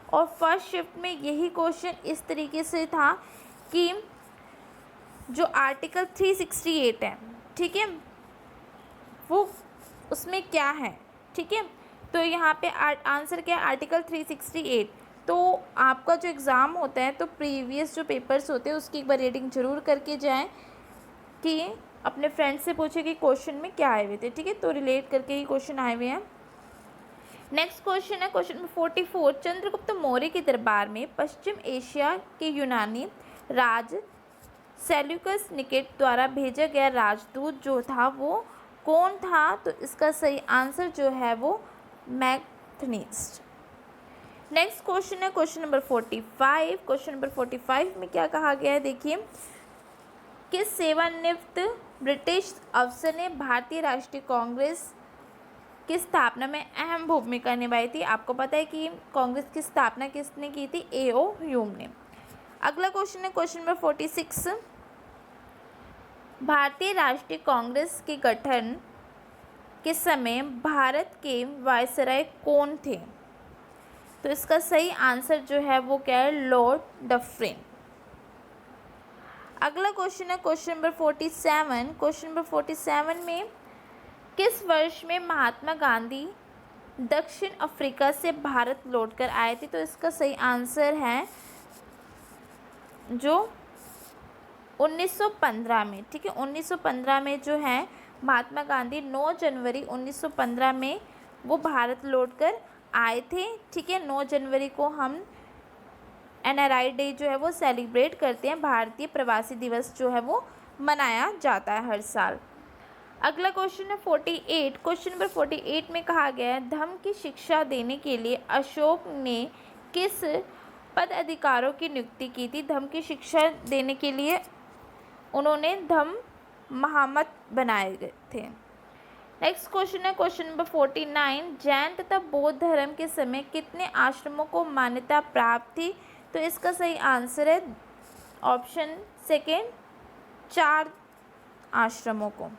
और फर्स्ट शिफ्ट में यही क्वेश्चन इस तरीके से था कि जो आर्टिकल 368 है, ठीक है, वो उसमें क्या है, ठीक है। तो यहाँ पे आंसर क्या है? आर्टिकल 368। तो आपका जो एग्ज़ाम होता है तो प्रीवियस जो पेपर्स होते हैं उसकी एक बार रीडिंग ज़रूर करके जाएं, कि अपने फ्रेंड से पूछे कि क्वेश्चन में क्या आए हुए थे, ठीक है, तो रिलेट करके ही क्वेश्चन आए हुए हैं। नेक्स्ट क्वेश्चन है क्वेश्चन नंबर 44, चंद्रगुप्त मौर्य के दरबार में पश्चिम एशिया के यूनानी राज सेल्यूकस निकेट द्वारा भेजा गया राजदूत जो था वो कौन था? तो इसका सही आंसर जो है वो मैग्नेटिस्ट। नेक्स्ट क्वेश्चन है क्वेश्चन नंबर 45। क्वेश्चन नंबर 45 में क्या कहा गया है, देखिए, किस सेवानिवृत्त ब्रिटिश अफसर ने भारतीय राष्ट्रीय कांग्रेस की स्थापना में अहम भूमिका निभाई थी? आपको पता है कि कांग्रेस की स्थापना किसने की थी? A.O. ह्यूम ने। अगला क्वेश्चन है क्वेश्चन नंबर 46, भारतीय राष्ट्रीय कांग्रेस के गठन के समय भारत के वायसराय कौन थे? तो इसका सही आंसर जो है वो क्या है? Lord Dufferin. अगला क्वेश्चन है क्वेश्चन नंबर 47। क्वेश्चन नंबर 47 में किस वर्ष में महात्मा गांधी दक्षिण अफ्रीका से भारत लौटकर आए थे? तो इसका सही आंसर है जो 1915 में, ठीक है, 1915 में जो है महात्मा गांधी 9 जनवरी 1915 में वो भारत लौटकर आए थे, ठीक है। 9 जनवरी को हम NRI डे जो है वो सेलिब्रेट करते हैं, भारतीय प्रवासी दिवस जो है वो मनाया जाता है हर साल। अगला क्वेश्चन है 48। क्वेश्चन नंबर 48 में कहा गया है, धम्म की शिक्षा देने के लिए अशोक ने किस पद अधिकारों की नियुक्ति की थी? धम्म की शिक्षा देने के लिए उन्होंने धम्म महामत बनाए गए थे। नेक्स्ट क्वेश्चन है क्वेश्चन नंबर 49, जैन तथा बौद्ध धर्म के समय कितने आश्रमों को मान्यता प्राप्त थी? तो इसका सही आंसर है ऑप्शन सेकेंड, 4 आश्रमों को।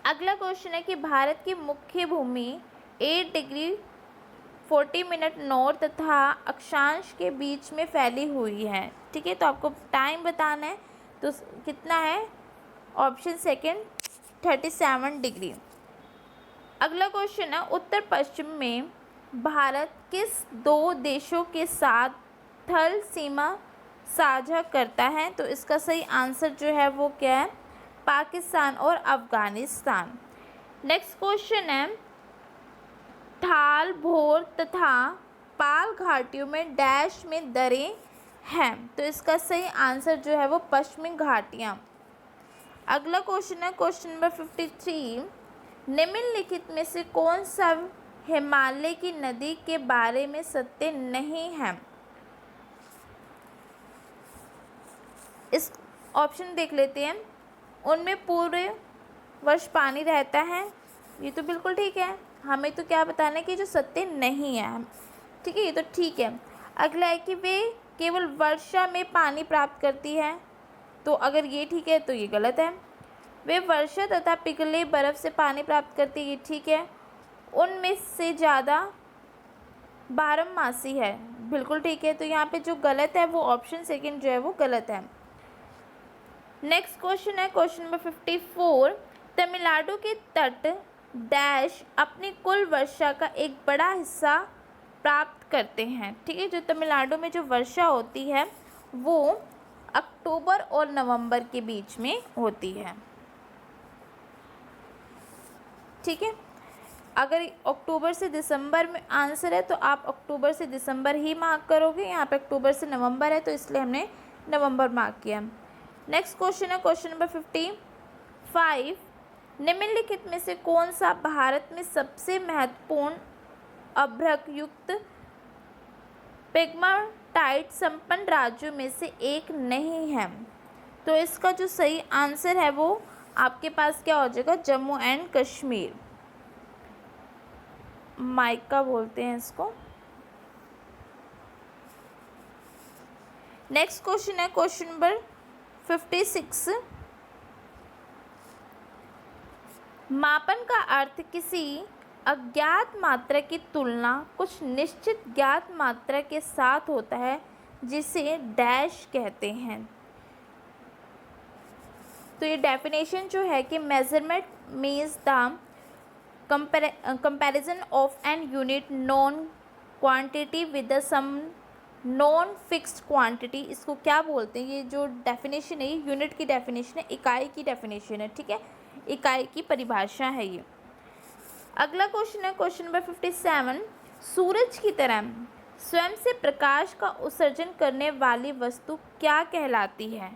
अगला क्वेश्चन है कि भारत की मुख्य भूमि 8 डिग्री 40 मिनट नॉर्थ तथा अक्षांश के बीच में फैली हुई है, ठीक है। तो आपको टाइम बताना है, तो कितना है? Option second 37 degree. अगला क्वेश्चन है उत्तर पश्चिम में भारत किस 2 देशों के साथ थल सीमा साझा करता है? तो इसका सही आंसर जो है वो क्या है? पाकिस्तान और अफ़गानिस्तान। नेक्स्ट क्वेश्चन है थाल, भोर तथा पाल घाटियों में डैश में दरें हैं, तो इसका सही आंसर जो है वो पश्चिमी घाटियाँ। अगला क्वेश्चन है क्वेश्चन नंबर 53, निम्नलिखित में से कौन सा हिमालय की नदी के बारे में सत्य नहीं है? इस ऑप्शन देख लेते हैं। उनमें पूरे वर्ष पानी रहता है, ये तो बिल्कुल ठीक है, हमें तो क्या बताना है कि जो सत्य नहीं है, ठीक है, ये तो ठीक है। अगला है कि वे केवल वर्षा में पानी प्राप्त करती है, तो अगर ये ठीक है तो ये गलत है। वे वर्षा तथा पिघले बर्फ़ से पानी प्राप्त करती है, ये ठीक है। उनमें से ज़्यादा बारहमासी है, बिल्कुल ठीक है। तो यहाँ पे जो गलत है वो ऑप्शन सेकंड जो है वो गलत है। नेक्स्ट क्वेश्चन है क्वेश्चन नंबर 54। तमिलनाडु के तट डैश अपनी कुल वर्षा का एक बड़ा हिस्सा प्राप्त करते हैं। ठीक है, जो तमिलनाडु में जो वर्षा होती है वो अक्टूबर और नवंबर के बीच में होती है। ठीक है, अगर अक्टूबर से दिसंबर में आंसर है तो आप अक्टूबर से दिसंबर ही मार्क करोगे। यहाँ पे अक्टूबर से नवंबर है तो इसलिए हमने नवंबर मार्क किया। नेक्स्ट क्वेश्चन है क्वेश्चन नंबर 55। निम्नलिखित में से कौन सा भारत में सबसे महत्वपूर्ण अभ्रक युक्त पेग्माटाइट संपन्न राज्यों में से एक नहीं है? तो इसका जो सही आंसर है वो आपके पास क्या हो जाएगा? जम्मू एंड कश्मीर, माइका बोलते हैं इसको। नेक्स्ट क्वेश्चन है क्वेश्चन नंबर 56। मापन का अर्थ किसी अज्ञात मात्रा की तुलना कुछ निश्चित ज्ञात मात्रा के साथ होता है जिसे डैश कहते हैं। तो ये डेफिनेशन जो है कि measurement means the comparison of an unit non quantity with some non fixed quantity. इसको क्या बोलते हैं? ये जो डेफिनेशन है ये यूनिट की डेफिनेशन है, इकाई की डेफिनेशन है। ठीक है, इकाई की परिभाषा है ये। अगला क्वेश्चन है क्वेश्चन नंबर 57। सूरज की तरह स्वयं से प्रकाश का उत्सर्जन करने वाली वस्तु क्या कहलाती है?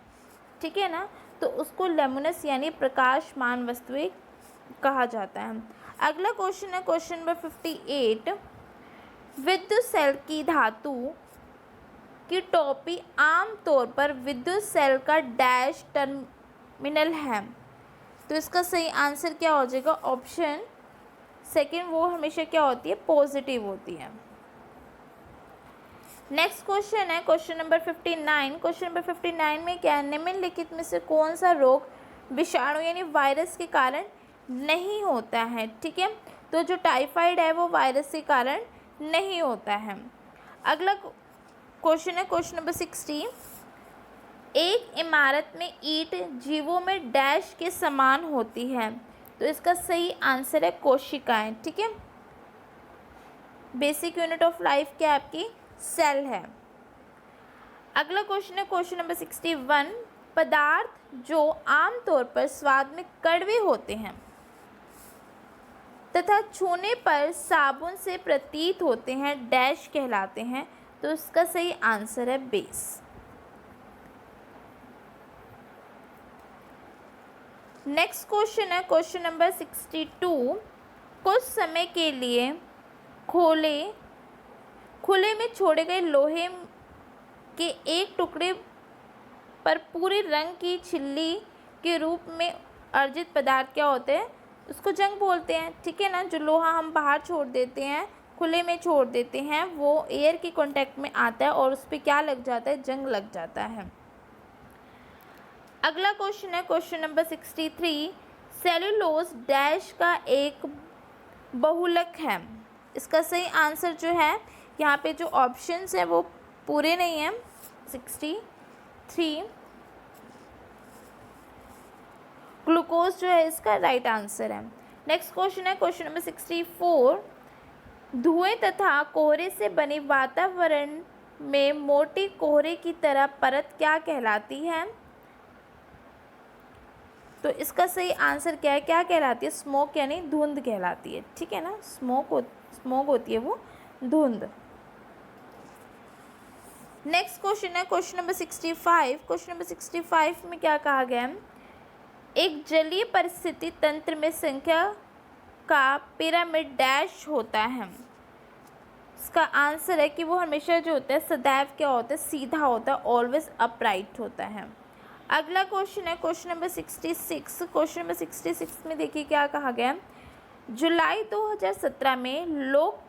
ठीक है ना, तो उसको लेमुनस यानी प्रकाशमान वस्तुएं कहा जाता है। अगला क्वेश्चन है क्वेश्चन नंबर 58। विद्युत सेल की धातु की टोपी आमतौर पर विद्युत सेल का डैश टर्मिनल है। तो इसका सही आंसर क्या हो जाएगा? ऑप्शन सेकंड, वो हमेशा क्या होती है? पॉजिटिव होती है। नेक्स्ट क्वेश्चन है क्वेश्चन नंबर 59। क्वेश्चन नंबर 59 में क्या है? निम्नलिखित में से कौन सा रोग विषाणु यानी वायरस के कारण नहीं होता है? ठीक है, तो जो टाइफाइड है वो वायरस के कारण नहीं होता है। अगला क्वेश्चन है क्वेश्चन नंबर 60। एक इमारत में ईंट जीवों में डैश के समान होती है। तो इसका सही आंसर है कोशिकाएं। ठीक है, बेसिक यूनिट ऑफ लाइफ क्या आपकी? सेल है। अगला क्वेश्चन है क्वेश्चन नंबर 61। पदार्थ जो आमतौर पर स्वाद में कड़वे होते हैं तथा छूने पर साबुन से प्रतीत होते हैं डैश कहलाते हैं। तो इसका सही आंसर है बेस। नेक्स्ट क्वेश्चन है क्वेश्चन नंबर 62। कुछ समय के लिए खुले में छोड़े गए लोहे के एक टुकड़े पर पूरे रंग की छिल्ली के रूप में अर्जित पदार्थ क्या होते हैं? उसको जंग बोलते हैं। ठीक है ना, जो लोहा हम बाहर छोड़ देते हैं, खुले में छोड़ देते हैं, वो एयर के कांटेक्ट में आता है और उस पर क्या लग जाता है? जंग लग जाता है। अगला क्वेश्चन है क्वेश्चन नंबर 63। सेलुलोज डैश का एक बहुलक है। इसका सही आंसर जो है, यहाँ पे जो ऑप्शंस हैं वो पूरे नहीं हैं। 63 ग्लूकोज जो है इसका राइट आंसर है। नेक्स्ट क्वेश्चन है क्वेश्चन नंबर 64। धुएं तथा कोहरे से बने वातावरण में मोटी कोहरे की तरह परत क्या कहलाती है? तो इसका सही आंसर क्या है? क्या कहलाती है? स्मोक यानी धुंध कहलाती है। ठीक है ना, स्मोक होती है वो धुंध। नेक्स्ट क्वेश्चन है क्वेश्चन नंबर 65। क्वेश्चन नंबर 65 में क्या कहा गया है? एक जलीय परिस्थिति तंत्र में संख्या का पिरामिड डैश होता है। इसका आंसर है कि वो हमेशा जो होता है सदैव क्या होता है? सीधा होता है, ऑलवेज अपराइट होता है। अगला क्वेश्चन है क्वेश्चन नंबर 66। क्वेश्चन नंबर 66 में देखिए क्या कहा गया। जुलाई 2017 में लोक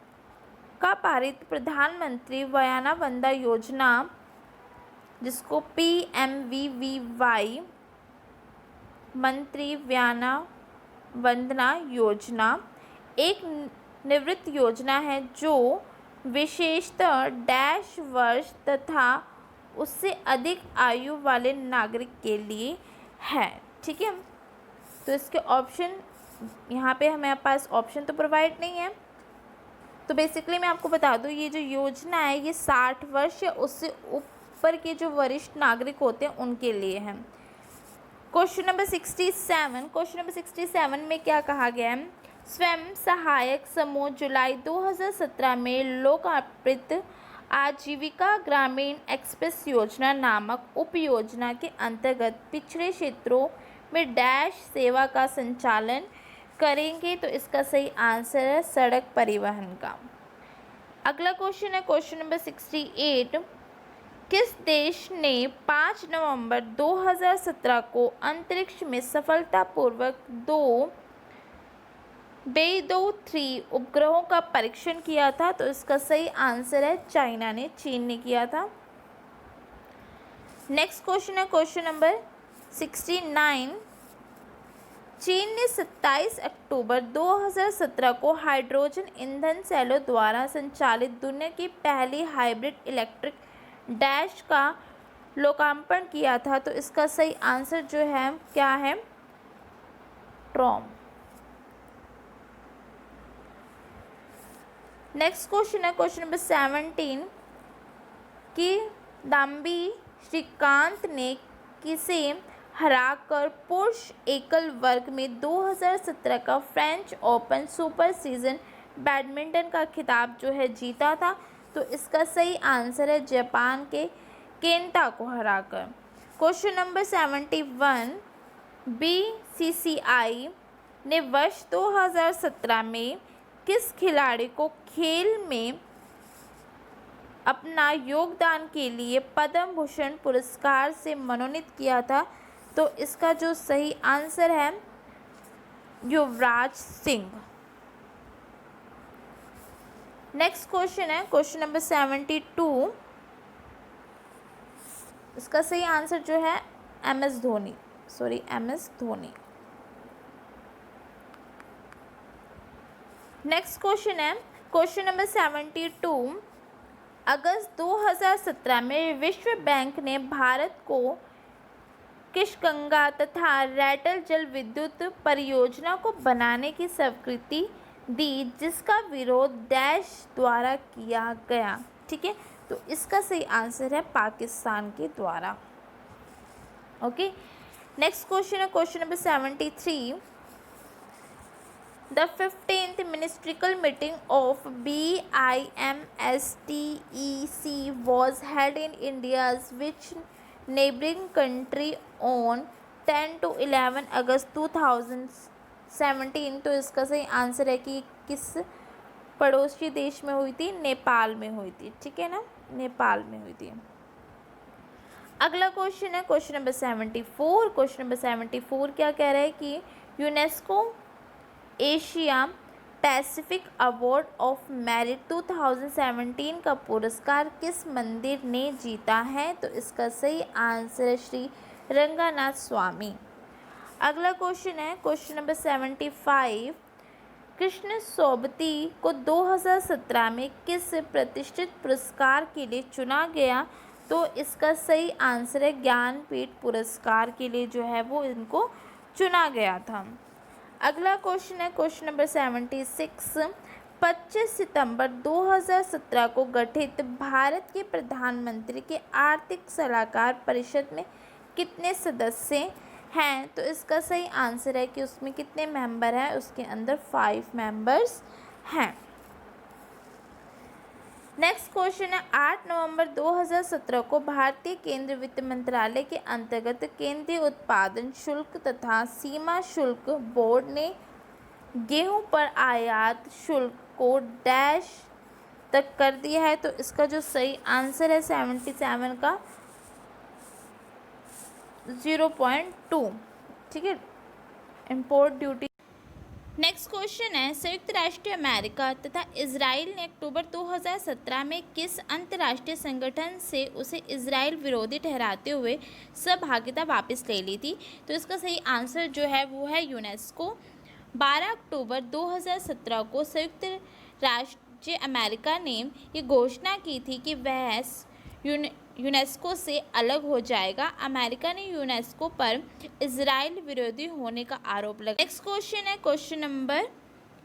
का पारित प्रधानमंत्री वयाना वंदना योजना, जिसको PMVVY मंत्री व्याना वंदना योजना एक निवृत्त योजना है जो विशेषतः डैश वर्ष तथा उससे अधिक आयु वाले नागरिक के लिए है। ठीक है, तो इसके ऑप्शन यहाँ पे हमें पास ऑप्शन तो प्रोवाइड नहीं है। तो बेसिकली मैं आपको बता दूँ, ये जो योजना है ये 60 वर्ष या उससे ऊपर के जो वरिष्ठ नागरिक होते हैं उनके लिए है। क्वेश्चन नंबर 67 में क्या कहा गया है? स्वयं सहायक समूह जुलाई 2017 में लोकार्पित आजीविका ग्रामीण एक्सप्रेस योजना नामक उप योजना के अंतर्गत पिछड़े क्षेत्रों में डैश सेवा का संचालन करेंगे। तो इसका सही आंसर है सड़क परिवहन का। अगला क्वेश्चन है क्वेश्चन नंबर 68, किस देश ने 5 नवंबर 2017 को अंतरिक्ष में सफलतापूर्वक बेइदो-3 उपग्रहों का परीक्षण किया था? तो इसका सही आंसर है चाइना ने, चीन ने किया था। नेक्स्ट क्वेश्चन है क्वेश्चन नंबर 69, चीन ने 27 अक्टूबर 2017 को हाइड्रोजन ईंधन सेलों द्वारा संचालित दुनिया की पहली हाइब्रिड इलेक्ट्रिक डैश का लोकार्पण किया था। तो इसका सही आंसर जो है क्या है? ट्रॉम। नेक्स्ट क्वेश्चन है क्वेश्चन नंबर 17 कि दाम्बी श्रीकांत ने किसे हराकर पुरुष एकल वर्ग में 2017 का French open super season badminton का खिताब जो है जीता था? तो इसका सही आंसर है जापान के केंटा को हराकर। क्वेश्चन नंबर 71, बीसीसीआई ने वर्ष 2017 में किस खिलाड़ी को खेल में अपना योगदान के लिए पद्म भूषण पुरस्कार से मनोनीत किया था? तो इसका जो सही आंसर है युवराज सिंह। नेक्स्ट क्वेश्चन है क्वेश्चन नंबर 72, इसका सही आंसर जो है M S Dhoni. Next question है क्वेश्चन नंबर 72, अगस्त 2017 में विश्व बैंक ने भारत को किशगंगा तथा रैटल जल विद्युत परियोजना को बनाने की स्वीकृति दी, जिसका विरोध डैश द्वारा किया गया। ठीक है, तो इसका सही आंसर है पाकिस्तान के द्वारा। ओके, नेक्स्ट क्वेश्चन है question number 73, The 15th ministerial meeting of BIMSTEC was held in India's which neighboring country on 10 to 11 अगस्त 2017? तो इसका सही आंसर है कि किस पड़ोसी देश में हुई थी? नेपाल में हुई थी। ठीक है ना, नेपाल में हुई थी। अगला क्वेश्चन है क्वेश्चन नंबर 74। क्वेश्चन नंबर 74 क्या कह रहा है कि UNESCO Asia Pacific award of merit 2017 का पुरस्कार किस मंदिर ने जीता है? तो इसका सही आंसर है श्री रंगनाथ स्वामी। अगला क्वेश्चन है क्वेश्चन नंबर 75, कृष्ण सोबती को 2017 में किस प्रतिष्ठित पुरस्कार के लिए चुना गया? तो इसका सही आंसर है ज्ञानपीठ पुरस्कार के लिए जो है वो इनको चुना गया था। अगला क्वेश्चन है क्वेश्चन नंबर 76, 25 सितंबर 2017 को गठित भारत के प्रधानमंत्री के आर्थिक सलाहकार परिषद में कितने सदस्य हैं? तो इसका सही आंसर है कि उसमें कितने मेंबर हैं? उसके अंदर 5 मेंबर्स हैं। नेक्स्ट क्वेश्चन है 8 नवंबर 2017 को भारतीय केंद्रीय वित्त मंत्रालय के अंतर्गत केंद्रीय उत्पादन शुल्क तथा सीमा शुल्क बोर्ड ने गेहूं पर आयात शुल्क को डैश तक कर दिया है। तो इसका जो सही आंसर है 77 का 0.2। ठीक है, इम्पोर्ट ड्यूटी। नेक्स्ट क्वेश्चन है संयुक्त राष्ट्र अमेरिका तथा इजराइल ने अक्टूबर 2017 में किस अंतर्राष्ट्रीय संगठन से उसे इजराइल विरोधी ठहराते हुए सहभागिता वापस ले ली थी? तो इसका सही आंसर जो है वो है यूनेस्को। 12 अक्टूबर 2017 को संयुक्त राष्ट्र अमेरिका ने ये घोषणा की थी कि वह यूनेस्को से अलग हो जाएगा। अमेरिका ने यूनेस्को पर इजराइल विरोधी होने का आरोप लगा। नेक्स्ट क्वेश्चन है क्वेश्चन नंबर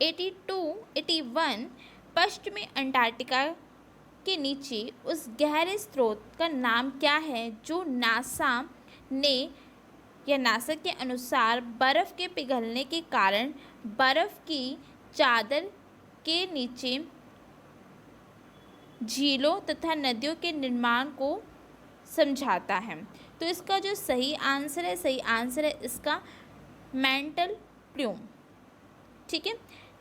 81। पश्चिमी अंटार्कटिका के नीचे उस गहरे स्रोत का नाम क्या है जो नासा के अनुसार बर्फ के पिघलने के कारण बर्फ की चादर के नीचे झीलों तथा नदियों के निर्माण को समझाता है। तो इसका जो सही आंसर है इसका मेंटल प्लूम। ठीक है,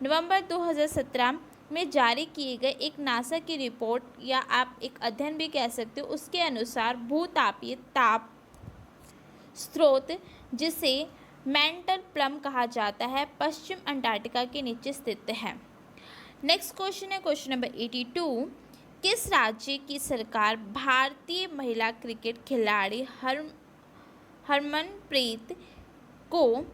नवंबर 2017 में जारी किए गए एक नासा की रिपोर्ट या आप एक अध्ययन भी कह सकते हो, उसके अनुसार भूतापीय ताप स्रोत जिसे मेंटल प्लम कहा जाता है पश्चिम अंटार्कटिका के नीचे स्थित है। नेक्स्ट क्वेश्चन है क्वेश्चन नंबर 82। किस राज्य की सरकार भारतीय महिला क्रिकेट खिलाड़ी हरमनप्रीत को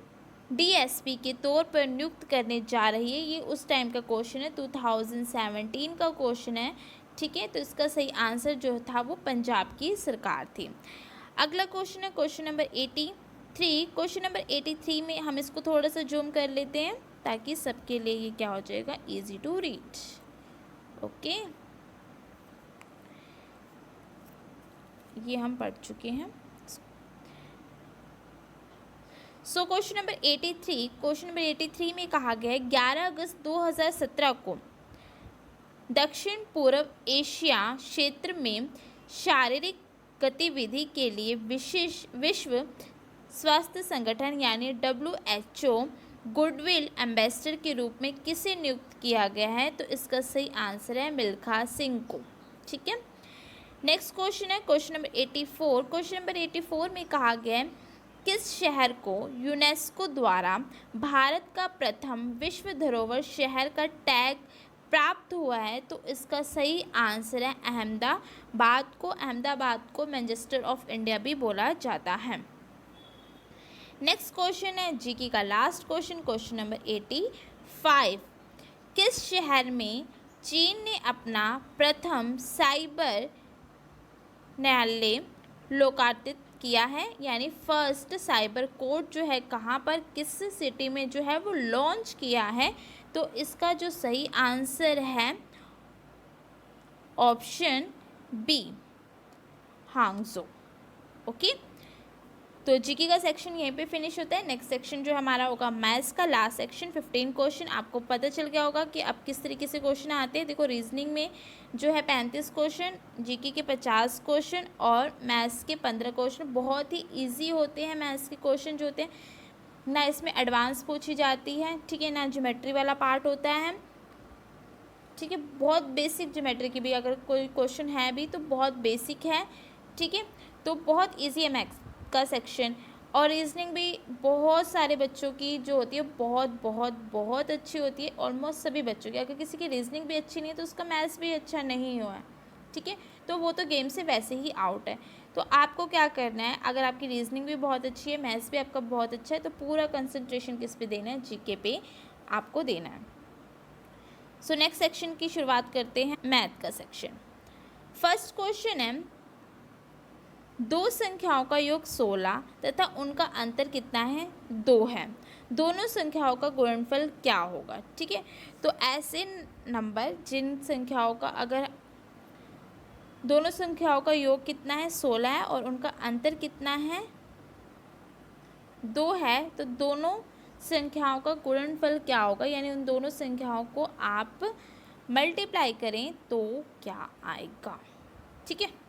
डीएसपी के तौर पर नियुक्त करने जा रही है? ये उस टाइम का क्वेश्चन है, 2017 का क्वेश्चन है। ठीक है, तो इसका सही आंसर जो था वो पंजाब की सरकार थी। अगला क्वेश्चन है क्वेश्चन नंबर 83। क्वेश्चन नंबर 83 में हम इसको थोड़ा सा जूम कर लेते हैं ताकि सबके लिए ये क्या हो जाएगा, इजी टू रीड। ओके, ये हम पढ़ चुके हैं। सो क्वेश्चन नंबर 83 में कहा गया है 11 अगस्त 2017 को दक्षिण पूर्व एशिया क्षेत्र में शारीरिक गतिविधि के लिए विश्व स्वास्थ्य संगठन यानी WHO गुडविल एम्बेसडर के रूप में किसे नियुक्त किया गया है? तो इसका सही आंसर है मिल्खा सिंह को। ठीक है, नेक्स्ट क्वेश्चन है क्वेश्चन नंबर 84। क्वेश्चन नंबर 84 में कहा गया है किस शहर को यूनेस्को द्वारा भारत का प्रथम विश्व धरोहर शहर का टैग प्राप्त हुआ है? तो इसका सही आंसर है अहमदाबाद को मैनचेस्टर ऑफ इंडिया भी बोला जाता है। नेक्स्ट क्वेश्चन है जीके का लास्ट क्वेश्चन, क्वेश्चन नंबर 85। किस शहर में चीन ने अपना प्रथम साइबर न्यायालय लोकार्पित किया है? यानी फर्स्ट साइबर कोर्ट जो है कहाँ पर, किस सिटी में जो है वो लॉन्च किया है? तो इसका जो सही आंसर है ऑप्शन बी, हांगझो। ओके, तो जीके का सेक्शन यहीं पे फिनिश होता है। नेक्स्ट सेक्शन जो हमारा होगा मैथ्स का लास्ट सेक्शन, 15 क्वेश्चन। आपको पता चल गया होगा कि अब किस तरीके से क्वेश्चन आते हैं। देखो, रीजनिंग में जो है 35 क्वेश्चन, जीके के 50 क्वेश्चन और मैथ्स के 15 क्वेश्चन। बहुत ही ईजी होते हैं मैथ्स के क्वेश्चन जो होते हैं ना, इसमें एडवांस पूछी जाती है। ठीक है ना, ज्योमेट्री वाला पार्ट होता है। ठीक है, बहुत बेसिक ज्योमेट्री की भी अगर कोई क्वेश्चन है भी तो बहुत बेसिक है। ठीक है, तो बहुत ईजी है मैथ्स का सेक्शन। और रीजनिंग भी बहुत सारे बच्चों की जो होती है बहुत अच्छी होती है, ऑलमोस्ट सभी बच्चों की। अगर किसी की रीजनिंग भी अच्छी नहीं है तो उसका मैथ्स भी अच्छा नहीं हुआ है। ठीक है, तो वो तो गेम से वैसे ही आउट है। तो आपको क्या करना है, अगर आपकी रीजनिंग भी बहुत अच्छी है, मैथ्स भी आपका बहुत अच्छा है, तो पूरा कंसंट्रेशन किस पे देना है, जीके पे आपको देना है। सो नेक्स्ट सेक्शन की शुरुआत करते हैं, मैथ का सेक्शन। फर्स्ट क्वेश्चन है, दो संख्याओं का योग 16 तथा उनका अंतर कितना है, 2 है। दोनों संख्याओं का गुणनफल क्या होगा? ठीक है, तो ऐसे नंबर जिन संख्याओं का अगर दोनों संख्याओं का योग कितना है, 16 है और उनका अंतर कितना है, 2 है, तो दोनों संख्याओं का गुणनफल क्या होगा? यानी उन दोनों संख्याओं को आप मल्टीप्लाई करें तो क्या आएगा? ठीक है,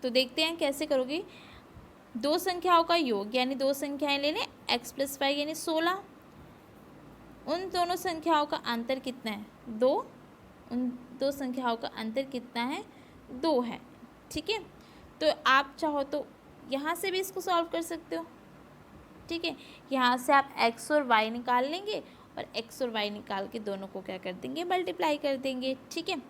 तो देखते हैं कैसे करोगे। दो संख्याओं का योग यानी दो संख्याएं ले लें, x + 5 यानी 16। उन दोनों संख्याओं का अंतर कितना है, 2। उन दो संख्याओं का अंतर कितना है, 2 है। ठीक है, तो आप चाहो तो यहाँ से भी इसको सॉल्व कर सकते हो। ठीक है, यहाँ से आप x और y निकाल लेंगे और x और y निकाल के दोनों को क्या कर देंगे, मल्टीप्लाई कर देंगे। ठीक है,